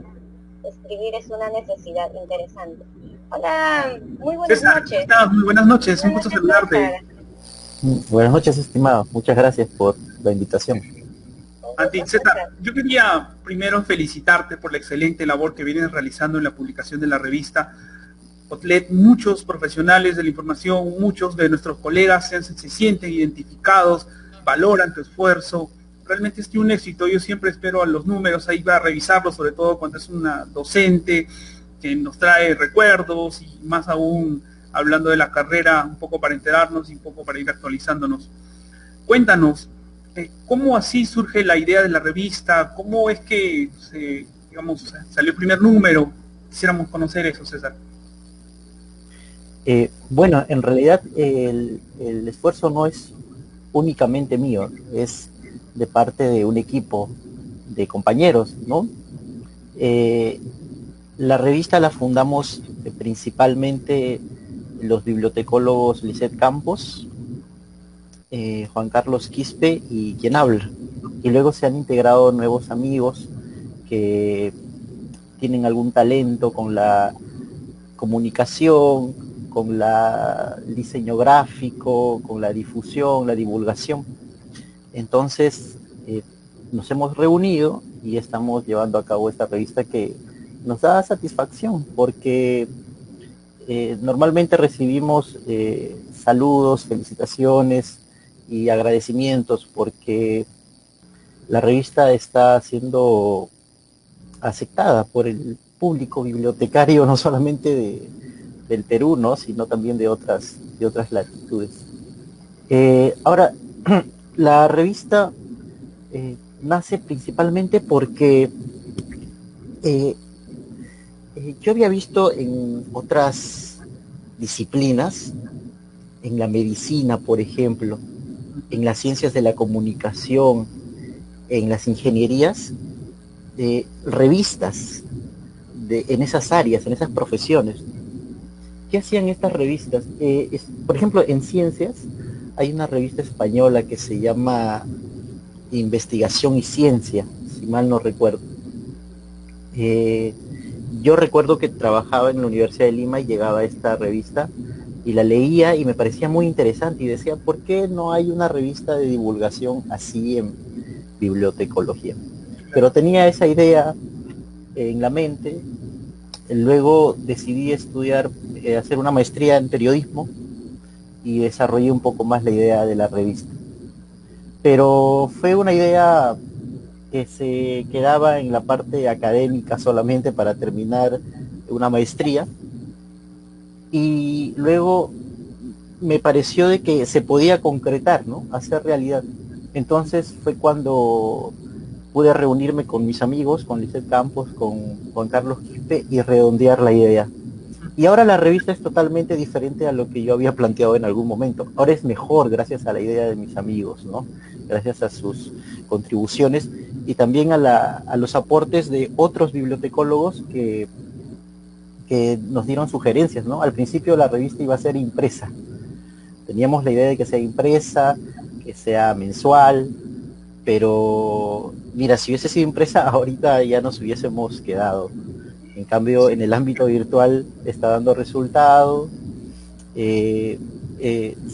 Escribir es una necesidad interesante. Hola, muy buenas César, noches. Muy buenas noches, un gusto saludarte. Buenas noches, estimado. Muchas gracias por la invitación. César, yo quería primero felicitarte por la excelente labor que vienes realizando en la publicación de la revista Otlet. Muchos profesionales de la información, muchos de nuestros colegas se sienten identificados, valoran tu esfuerzo. Realmente es un éxito. Yo siempre espero a los números ahí para revisarlos, sobre todo cuando es una docente que nos trae recuerdos y más aún hablando de la carrera, un poco para enterarnos y un poco para ir actualizándonos. Cuéntanos, ¿cómo así surge la idea de la revista? ¿Cómo es que salió el primer número? Quisiéramos conocer eso, César. Bueno, en realidad el esfuerzo no es únicamente mío, es de parte de un equipo de compañeros, ¿no? La revista la fundamos principalmente los bibliotecólogos Lisette Campos, Juan Carlos Quispe y quien habla. Y luego se han integrado nuevos amigos que tienen algún talento con la comunicación, con el diseño gráfico, con la difusión, la divulgación. Entonces nos hemos reunido y estamos llevando a cabo esta revista que nos da satisfacción porque normalmente recibimos saludos, felicitaciones y agradecimientos porque la revista está siendo aceptada por el público bibliotecario no solamente del Perú, ¿no? Sino también de otras latitudes. Ahora, la revista nace principalmente porque yo había visto en otras disciplinas, en la medicina, por ejemplo, en las ciencias de la comunicación, en las ingenierías, revistas en esas áreas, en esas profesiones. ¿Qué hacían estas revistas? Por ejemplo, en ciencias hay una revista española que se llama Investigación y Ciencia, si mal no recuerdo. Yo recuerdo que trabajaba en la Universidad de Lima y llegaba a esta revista y la leía y me parecía muy interesante y decía, ¿por qué no hay una revista de divulgación así en bibliotecología? Pero tenía esa idea en la mente. Luego decidí estudiar, hacer una maestría en periodismo y desarrollé un poco más la idea de la revista. Pero fue una idea que se quedaba en la parte académica solamente para terminar una maestría. Y luego me pareció de que se podía concretar, ¿no? Hacer realidad. Entonces fue cuando pude reunirme con mis amigos, con Lizeth Campos, con Juan Carlos Quispe y redondear la idea. Y ahora la revista es totalmente diferente a lo que yo había planteado en algún momento. Ahora es mejor gracias a la idea de mis amigos, ¿no? Gracias a sus contribuciones y también a los aportes de otros bibliotecólogos que nos dieron sugerencias, ¿no? Al principio la revista iba a ser impresa. Teníamos la idea de que sea impresa, que sea mensual, pero mira, si hubiese sido impresa, ahorita ya nos hubiésemos quedado. En cambio, en el ámbito virtual está dando resultado,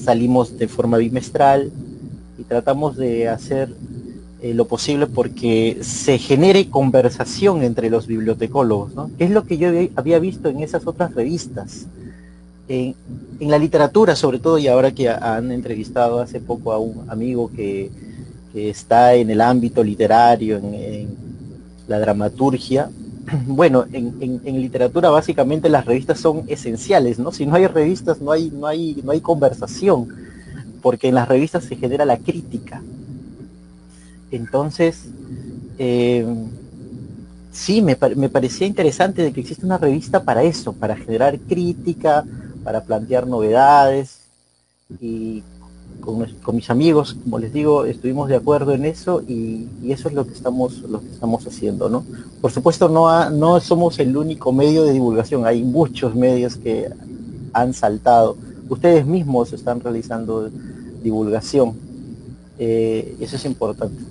salimos de forma bimestral y tratamos de hacer lo posible porque se genere conversación entre los bibliotecólogos, ¿no? Que es lo que yo había visto en esas otras revistas. En la literatura, sobre todo, y ahora que han entrevistado hace poco a un amigo que está en el ámbito literario, en la dramaturgia. Bueno, en literatura básicamente las revistas son esenciales, ¿no? Si no hay revistas no hay conversación, porque en las revistas se genera la crítica. Entonces, sí, me parecía interesante de que existe una revista para eso, para generar crítica, para plantear novedades, y con mis amigos, como les digo, estuvimos de acuerdo en eso y eso es lo que estamos haciendo, ¿no? Por supuesto no somos el único medio de divulgación, hay muchos medios que han saltado. Ustedes mismos están realizando divulgación, eso es importante.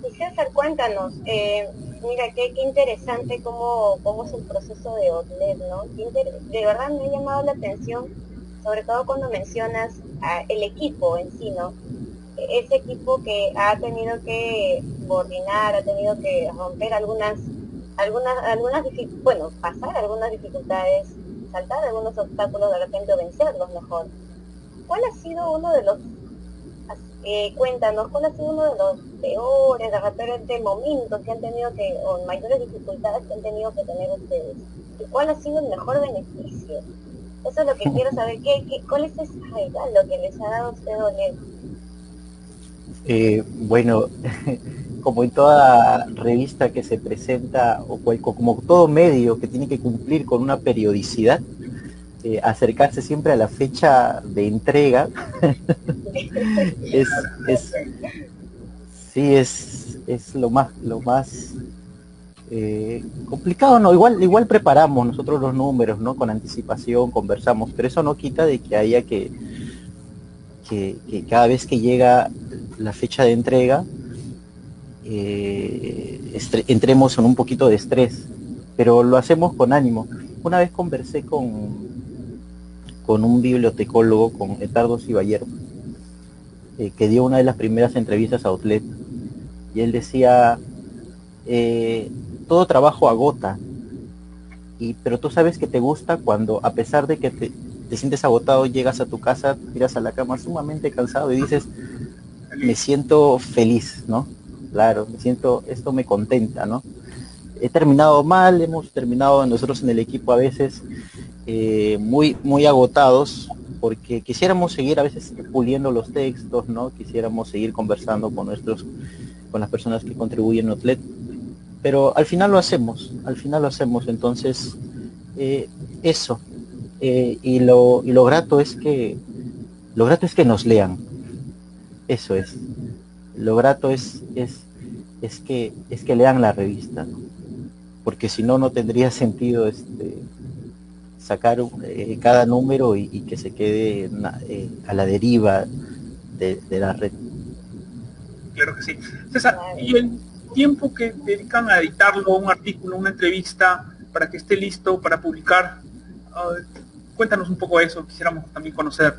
Y César, cuéntanos, mira, qué interesante cómo es el proceso de OTLED, ¿no? De verdad me ha llamado la atención, sobre todo cuando mencionas el equipo en sí, ¿no? Ese equipo que ha tenido que coordinar, ha tenido que romper pasar algunas dificultades, saltar algunos obstáculos, de repente vencerlos mejor. ¿Cuál ha sido uno de los, cuéntanos, cuál ha sido uno de los peores, de repente, momentos que han tenido o mayores dificultades que han tenido que tener ustedes? ¿Y cuál ha sido el mejor beneficio? Eso es lo que quiero saber. ¿Cuál es ese regalo que les ha dado a usted OLED? Bueno, como en toda revista que se presenta, como todo medio que tiene que cumplir con una periodicidad, acercarse siempre a la fecha de entrega es lo más complicado, ¿no? Igual preparamos nosotros los números, ¿no? Con anticipación, conversamos, pero eso no quita de que haya que cada vez que llega la fecha de entrega entremos en un poquito de estrés, pero lo hacemos con ánimo. Una vez conversé con un bibliotecólogo, con Etardo Ciballer, que dio una de las primeras entrevistas a Outlet, y él decía, todo trabajo agota, pero tú sabes que te gusta cuando, a pesar de que te sientes agotado, llegas a tu casa, tiras a la cama sumamente cansado y dices, me siento feliz, ¿no? Claro, esto me contenta, ¿no? He terminado mal, hemos terminado nosotros en el equipo a veces muy agotados, porque quisiéramos seguir a veces puliendo los textos, ¿no? Quisiéramos seguir conversando con las personas que contribuyen a Outlet, pero al final lo hacemos, entonces eso, y lo grato es que nos lean, eso es, lo grato es que lean la revista, ¿no? Porque si no tendría sentido sacar cada número y que se quede a la deriva de la red. Claro que sí. César, ¿y el tiempo que dedican a editarlo, un artículo, una entrevista, para que esté listo para publicar? Cuéntanos un poco de eso, quisiéramos también conocer.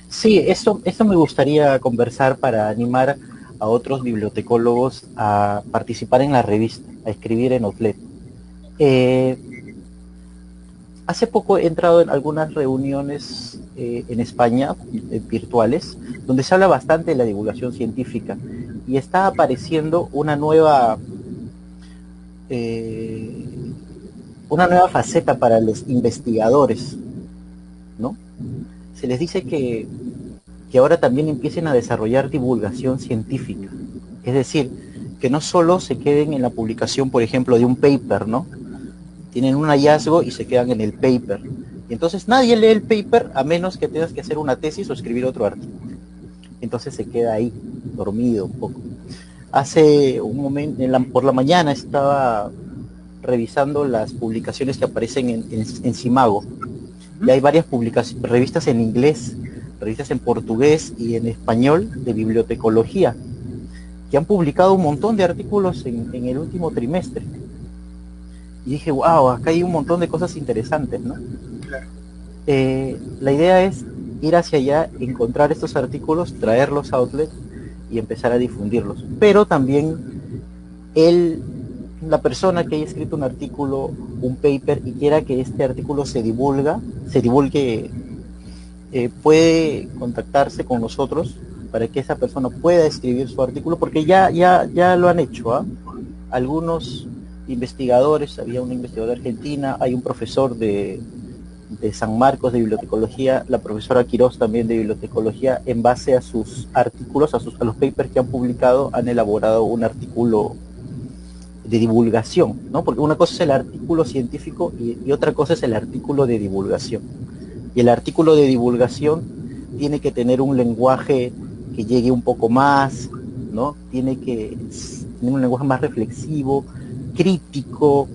Sí, eso me gustaría conversar para animar a otros bibliotecólogos a participar en la revista, a escribir en Outlet. Hace poco he entrado en algunas reuniones en España, virtuales, donde se habla bastante de la divulgación científica y está apareciendo una nueva faceta para los investigadores, ¿no? se les dice que ahora también empiecen a desarrollar divulgación científica. Es decir, que no solo se queden en la publicación, por ejemplo, de un paper, ¿no? Tienen un hallazgo y se quedan en el paper. Y entonces nadie lee el paper a menos que tengas que hacer una tesis o escribir otro artículo. Entonces se queda ahí, dormido un poco. Hace un momento, por la mañana estaba revisando las publicaciones que aparecen en Simago. Y hay varias revistas en inglés, revistas en portugués y en español de bibliotecología, que han publicado un montón de artículos en el último trimestre. Y dije, wow, acá hay un montón de cosas interesantes, ¿no? Claro. La idea es ir hacia allá, encontrar estos artículos, traerlos a Outlet y empezar a difundirlos. Pero también la persona que haya escrito un artículo, un paper, y quiera que este artículo se divulgue, puede contactarse con nosotros para que esa persona pueda escribir su artículo, porque ya lo han hecho, ¿eh? Algunos investigadores, había una investigadora argentina, hay un profesor de San Marcos de bibliotecología, la profesora Quirós también de bibliotecología, en base a sus artículos, a los papers que han publicado, han elaborado un artículo de divulgación, ¿no? Porque una cosa es el artículo científico y otra cosa es el artículo de divulgación. Y el artículo de divulgación tiene que tener un lenguaje que llegue un poco más, ¿no? Tiene que tener un lenguaje más reflexivo, crítico,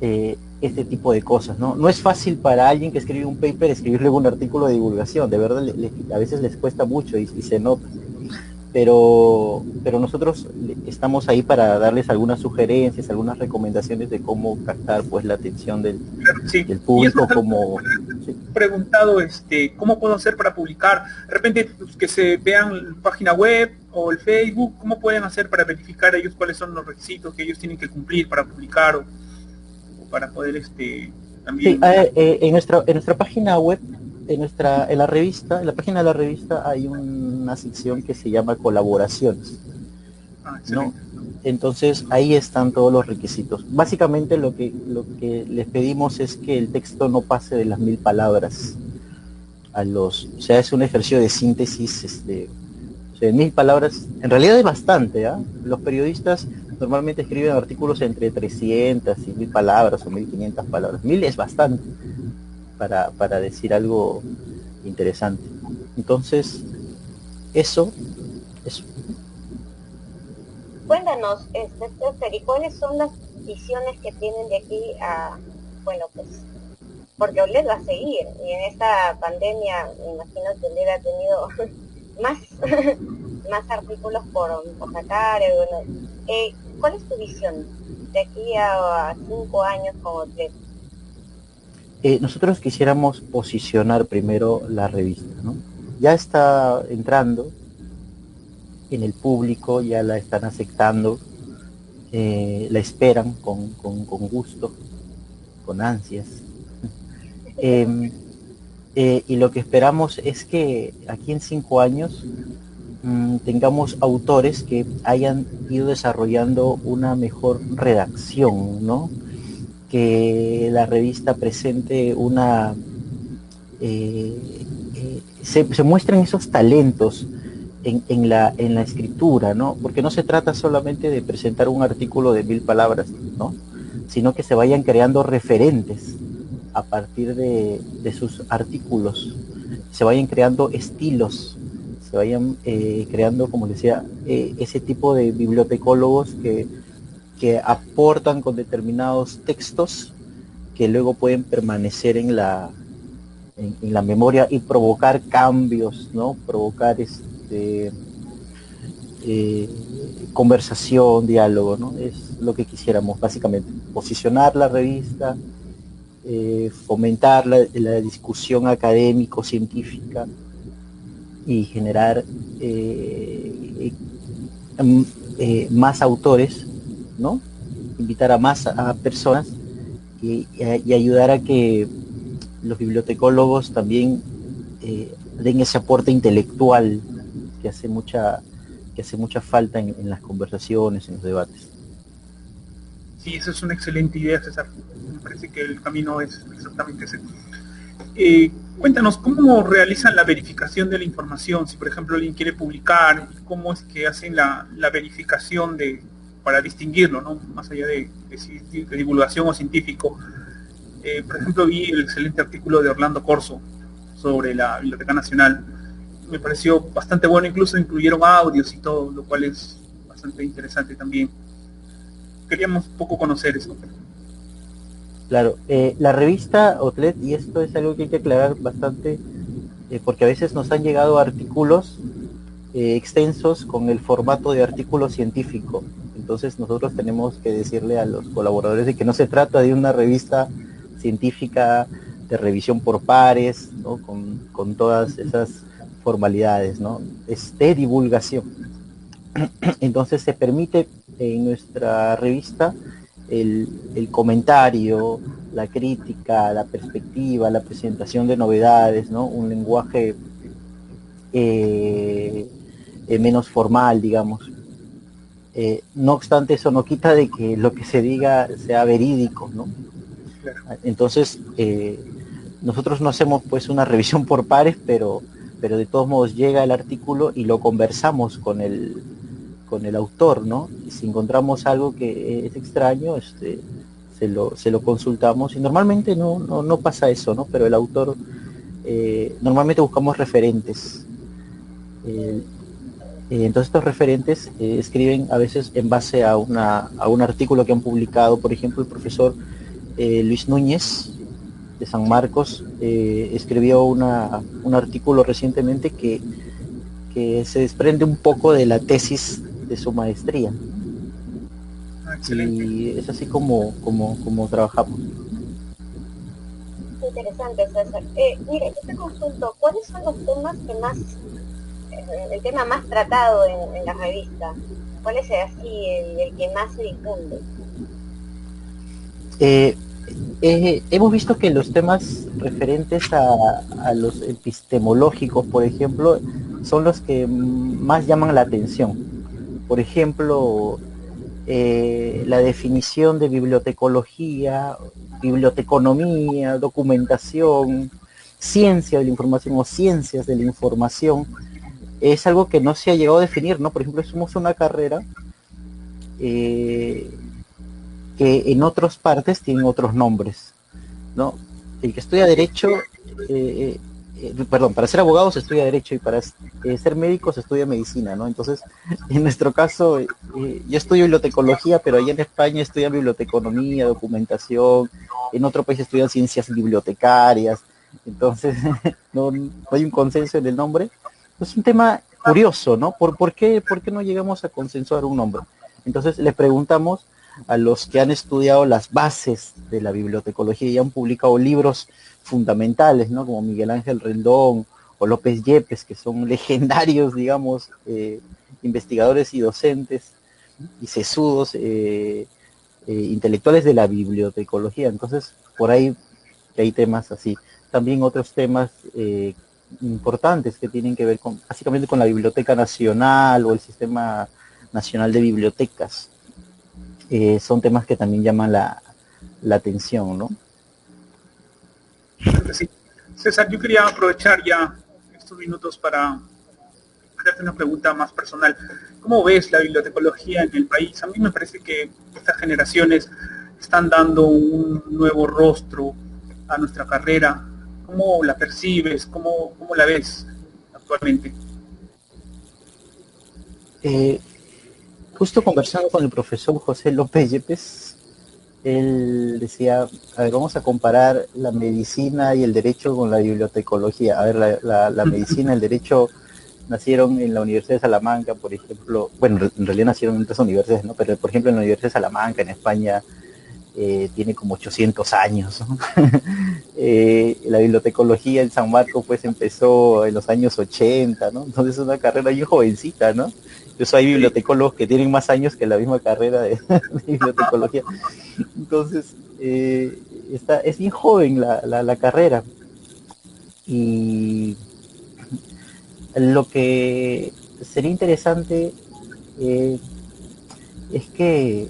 este tipo de cosas, ¿no? No es fácil para alguien que escribe un paper escribir luego un artículo de divulgación, de verdad a veces les cuesta mucho y se nota. Pero nosotros estamos ahí para darles algunas sugerencias, algunas recomendaciones de cómo captar pues la atención del público. Como preguntado cómo puedo hacer para publicar, de repente pues, que se vean la página web o el Facebook, cómo pueden hacer para verificar ellos cuáles son los requisitos que ellos tienen que cumplir para publicar o para poder también. Sí, en nuestra página web, en la revista, en la página de la revista hay una sección que se llama colaboraciones, ¿no? Entonces ahí están todos los requisitos. Básicamente lo que les pedimos es que el texto no pase de las 1000 palabras o sea, es un ejercicio de síntesis, o sea, 1000 palabras, en realidad es bastante, ¿eh? Los periodistas normalmente escriben artículos entre 300 y 1000 palabras o 1500 palabras. 1000 es bastante para decir algo interesante. Entonces, eso. Cuéntanos, Feri, ¿cuáles son las visiones que tienen de aquí a, bueno, pues, porque OLED va a seguir, y en esta pandemia, me imagino que OLED ha tenido más artículos por sacar, bueno, ¿cuál es tu visión de aquí a 5 años con OLED? Nosotros quisiéramos posicionar primero la revista, ¿no? Ya está entrando en el público, ya la están aceptando, la esperan con gusto, con ansias. Y lo que esperamos es que aquí en 5 años tengamos autores que hayan ido desarrollando una mejor redacción, ¿no? Que la revista presente se muestren esos talentos en la escritura, ¿no? Porque no se trata solamente de presentar un artículo de 1000 palabras, ¿no? Sino que se vayan creando referentes a partir de sus artículos, se vayan creando estilos, se vayan creando, como decía, ese tipo de bibliotecólogos que aportan con determinados textos que luego pueden permanecer en la memoria y provocar cambios, ¿no? Provocar conversación, diálogo, ¿no? Es lo que quisiéramos básicamente, posicionar la revista, fomentar la discusión académico-científica y generar más autores, ¿no? Invitar a más personas y ayudar a que los bibliotecólogos también den ese aporte intelectual que hace mucha falta en las conversaciones, en los debates. Sí, esa es una excelente idea, César. Me parece que el camino es exactamente ese. Cuéntanos, ¿cómo realizan la verificación de la información? Si, por ejemplo, alguien quiere publicar, ¿cómo es que hacen la verificación para distinguirlo, ¿no? Más allá de divulgación o científico? Por ejemplo, vi el excelente artículo de Orlando Corso sobre la Biblioteca Nacional. Me pareció bastante bueno, incluso incluyeron audios y todo, lo cual es bastante interesante también. Queríamos un poco conocer eso. Claro, la revista Outlet, y esto es algo que hay que aclarar bastante, porque a veces nos han llegado artículos extensos con el formato de artículo científico. Entonces nosotros tenemos que decirle a los colaboradores de que no se trata de una revista científica de revisión por pares, ¿no? con todas esas formalidades, ¿no? Es de divulgación. Entonces se permite en nuestra revista el comentario, la crítica, la perspectiva, la presentación de novedades, ¿no? Un lenguaje menos formal, digamos. No obstante, eso no quita de que lo que se diga sea verídico, ¿no? Entonces, nosotros no hacemos pues una revisión por pares, pero de todos modos llega el artículo y lo conversamos con el autor, ¿no? Y si encontramos algo que es extraño, se lo consultamos, y normalmente no pasa eso, ¿no? Pero el autor, normalmente buscamos referentes. Entonces estos referentes escriben a veces en base a un artículo que han publicado. Por ejemplo, el profesor Luis Núñez de San Marcos escribió un artículo recientemente que se desprende un poco de la tesis de su maestría. Excelente. Y es así como trabajamos. Interesante, César. Mira, yo te consulto, ¿cuáles son los temas el tema más tratado en la revista? ¿Cuál es así el que más se difunde? Hemos visto que los temas referentes a los epistemológicos, por ejemplo, son los que más llaman la atención. Por ejemplo, la definición de bibliotecología, biblioteconomía, documentación, ciencia de la información o ciencias de la información, es algo que no se ha llegado a definir, ¿no? Por ejemplo, somos una carrera que en otras partes tienen otros nombres, ¿no? El que estudia Derecho, para ser abogado se estudia Derecho, y para ser médico se estudia Medicina, ¿no? Entonces, en nuestro caso, yo estudio bibliotecología, pero allá en España estudian biblioteconomía, documentación, en otro país estudian ciencias bibliotecarias. Entonces, no hay un consenso en el nombre. Es un tema curioso, ¿no? ¿Por qué no llegamos a consensuar un nombre? Entonces, le preguntamos a los que han estudiado las bases de la bibliotecología y han publicado libros fundamentales, ¿no? Como Miguel Ángel Rendón o López Yepes, que son legendarios, digamos, investigadores y docentes y sesudos intelectuales de la bibliotecología. Entonces, por ahí hay temas así. También otros temas importantes que tienen que ver básicamente con la Biblioteca Nacional o el Sistema Nacional de Bibliotecas. Son temas que también llaman la atención, ¿no? Sí. César, yo quería aprovechar ya estos minutos para hacerte una pregunta más personal. ¿Cómo ves la bibliotecología en el país? A mí me parece que estas generaciones están dando un nuevo rostro a nuestra carrera. ¿Cómo la percibes? ¿Cómo la ves actualmente? Justo conversando con el profesor José López Yepes, él decía, a ver, vamos a comparar la medicina y el derecho con la bibliotecología. A ver, la medicina y el derecho nacieron en la Universidad de Salamanca, por ejemplo. Bueno, en realidad nacieron en otras universidades, ¿no? Pero, por ejemplo, en la Universidad de Salamanca, en España, tiene como 800 años, ¿no? La bibliotecología en San Marcos pues empezó en los años 80, ¿no? Entonces es una carrera bien jovencita, ¿no? Incluso hay bibliotecólogos que tienen más años que la misma carrera de bibliotecología. Entonces, es bien joven la carrera. Y lo que sería interesante es que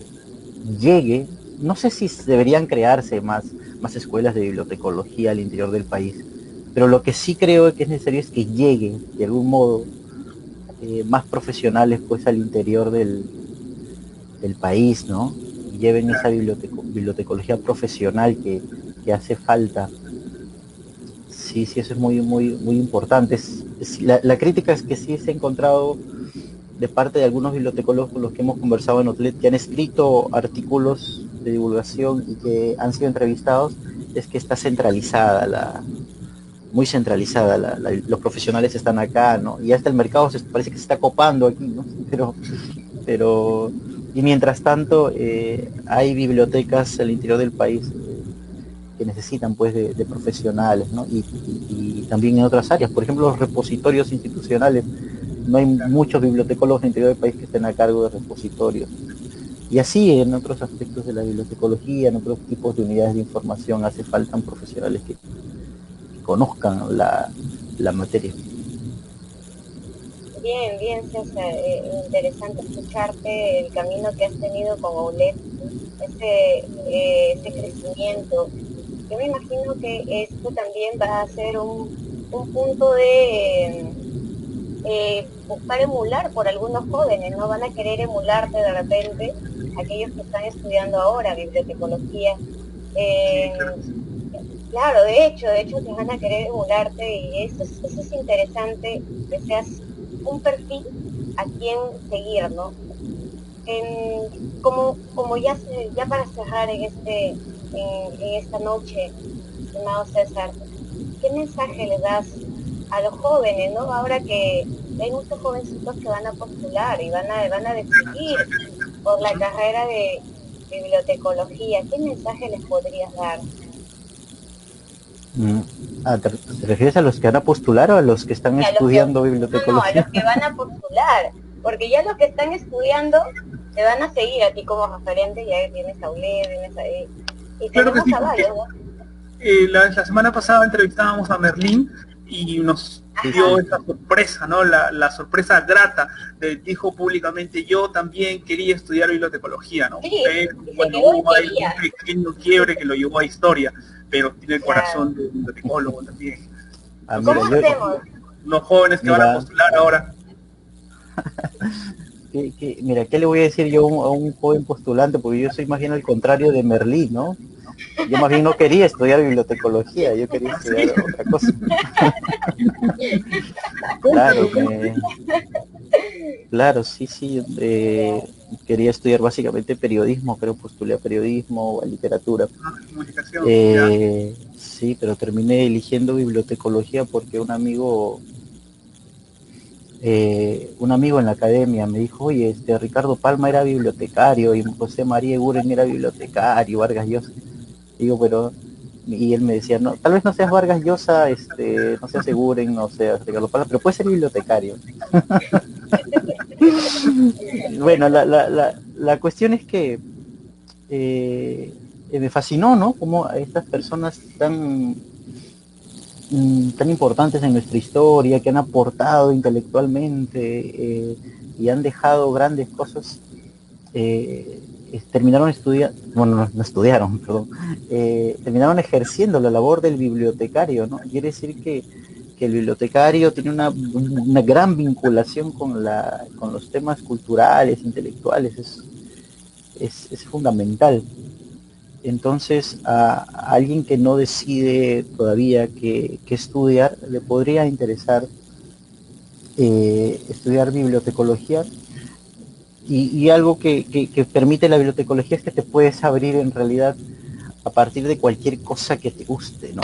llegue no sé si deberían crearse más escuelas de bibliotecología al interior del país, pero lo que sí creo que es necesario es que lleguen de algún modo más profesionales pues al interior del país, ¿no? Y lleven esa bibliotecología profesional que hace falta. Sí, sí, eso es muy importante. La crítica es que sí se ha encontrado de parte de algunos bibliotecólogos con los que hemos conversado en Outlet, que han escrito artículos de divulgación y que han sido entrevistados, es que está centralizada, muy centralizada, los profesionales están acá, ¿no? Y hasta el mercado parece que se está copando aquí, ¿no? Pero y mientras tanto hay bibliotecas al interior del país que necesitan pues de profesionales, ¿no? Y también en otras áreas, por ejemplo los repositorios institucionales. No hay muchos bibliotecólogos en el interior del país que estén a cargo de repositorios. Y así en otros aspectos de la bibliotecología, en otros tipos de unidades de información, hace falta profesionales que conozcan la materia. Bien, César, interesante escucharte el camino que has tenido con OULED, ese crecimiento. Yo me imagino que esto también va a ser un punto de buscar emular por algunos jóvenes, ¿no? Van a querer emularte de repente aquellos que están estudiando ahora bibliotecología. Claro, de hecho te van a querer emularte y eso es interesante, que seas un perfil a quien seguir, ¿no? Como ya para cerrar en esta noche, estimado César, ¿qué mensaje le das a los jóvenes, ¿no? Ahora que hay muchos jovencitos que van a postular y van a decidir por la carrera de bibliotecología, ¿qué mensaje les podrías dar? ¿Te refieres a los que van a postular o a los que están estudiando bibliotecología? No, a los que van a postular, porque ya los que están estudiando te van a seguir a ti como referente, ya tienes a ULED, tienes ahí, y claro tenemos que sí, a varios, ¿no? La semana pasada entrevistábamos a Merlín y nos dio esa sorpresa, ¿no? La sorpresa grata, dijo públicamente, yo también quería estudiar bibliotecología, ¿no? Sí, pero bueno, hubo ahí un pequeño quiebre que lo llevó a historia, pero tiene el corazón de bibliotecólogo también. ¿Cómo hacemos? Los jóvenes que van a postular ahora. Mira, ¿qué le voy a decir yo a un joven postulante? Porque yo soy más bien al contrario de Merlín, ¿no? Yo más bien no quería estudiar bibliotecología, yo quería estudiar otra cosa. Claro, sí, quería estudiar básicamente periodismo, creo postulé a periodismo o a literatura. Sí, pero terminé eligiendo bibliotecología porque un amigo en la academia me dijo, oye, Ricardo Palma era bibliotecario y José María Eguren era bibliotecario, Vargas Llosa. Digo, pero, y él me decía, no, tal vez no seas Vargas Llosa, no seas Eguren, no seas Ricardo Palma, pero puedes ser bibliotecario. Bueno, la cuestión es que me fascinó, ¿no? Cómo estas personas tan importantes en nuestra historia, que han aportado intelectualmente y han dejado grandes cosas, terminaron estudiando, bueno, no estudiaron, perdón, terminaron ejerciendo la labor del bibliotecario, ¿no? Quiere decir que el bibliotecario tiene una gran vinculación con los temas culturales, intelectuales, es fundamental. Entonces a alguien que no decide todavía qué estudiar, le podría interesar estudiar bibliotecología, y algo que permite la bibliotecología es que te puedes abrir en realidad a partir de cualquier cosa que te guste, ¿no?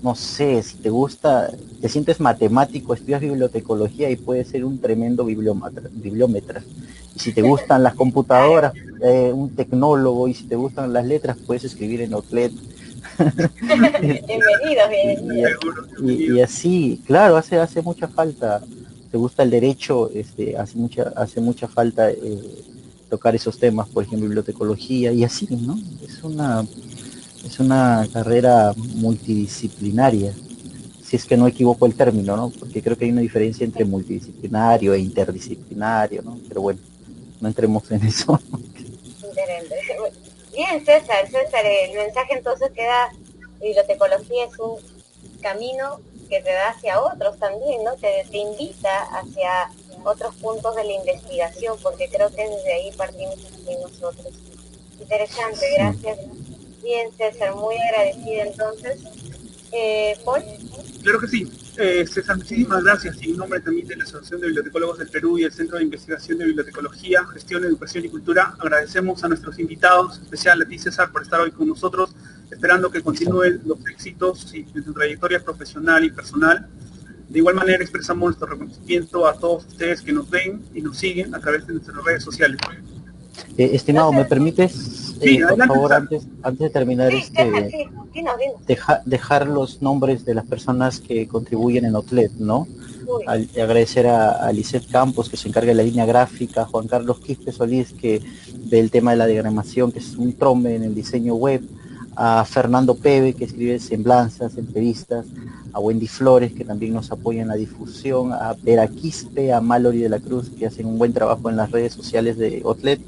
No sé, si te gusta, te sientes matemático, estudias bibliotecología y puedes ser un tremendo bibliómetra. Y si te gustan las computadoras, un tecnólogo, y si te gustan las letras, puedes escribir en Outlet. Bienvenido. Y así, claro, hace mucha falta. Te gusta el derecho, hace mucha falta tocar esos temas, por ejemplo, bibliotecología, y así, ¿no? Es una carrera multidisciplinaria, si es que no equivoco el término, ¿no? Porque creo que hay una diferencia entre multidisciplinario e interdisciplinario, ¿no? Pero bueno, no entremos en eso. Bien, César, el mensaje entonces queda, bibliotecología es un camino que te da hacia otros también, ¿no? Te invita hacia otros puntos de la investigación, porque creo que desde ahí partimos también nosotros. Interesante, gracias. Bien, César, muy agradecida entonces. Paul. Claro que sí. César, muchísimas gracias. Y en nombre también de la Asociación de Bibliotecólogos del Perú y el Centro de Investigación de Bibliotecología, Gestión, Educación y Cultura, agradecemos a nuestros invitados, en especial a ti, César, por estar hoy con nosotros, esperando que continúen los éxitos de tu trayectoria profesional y personal. De igual manera expresamos nuestro reconocimiento a todos ustedes que nos ven y nos siguen a través de nuestras redes sociales. Estimado, ¿me permites, sí, por favor, antes de terminar, dejar los nombres de las personas que contribuyen en Outlet, ¿no? Agradecer a Lisette Campos, que se encarga de la línea gráfica, a Juan Carlos Quispe Solís, que ve el tema de la diagramación, que es un trombe en el diseño web, a Fernando Peve, que escribe semblanzas, entrevistas, a Wendy Flores, que también nos apoya en la difusión, a Vera Quispe, a Mallory de la Cruz, que hacen un buen trabajo en las redes sociales de Outlet,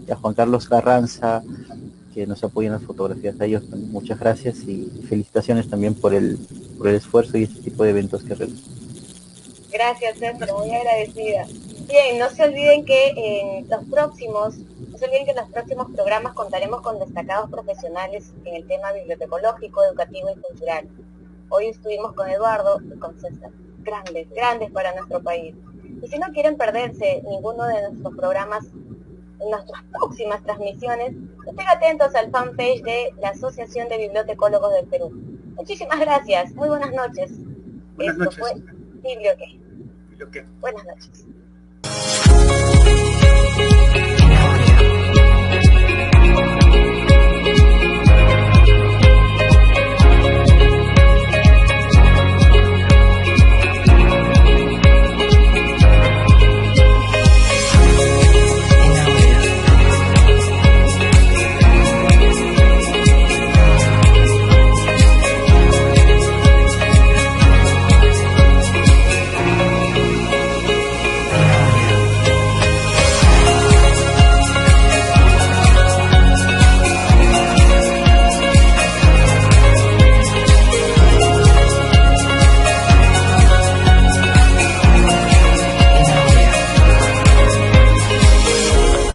y a Juan Carlos Carranza, que nos apoya en las fotografías. A ellos muchas gracias y felicitaciones también por el esfuerzo y este tipo de eventos que realizan. Gracias, César, muy agradecida. Bien, no se olviden que en los próximos programas contaremos con destacados profesionales en el tema bibliotecológico, educativo y cultural. Hoy estuvimos con Eduardo y con César, grandes para nuestro país. Y si no quieren perderse ninguno de nuestros programas, nuestras próximas transmisiones, estén atentos al fanpage de la Asociación de Bibliotecólogos del Perú. Muchísimas gracias, muy buenas noches. Buenas noches. Esto fue Biblioqué. Biblioqué. Buenas noches.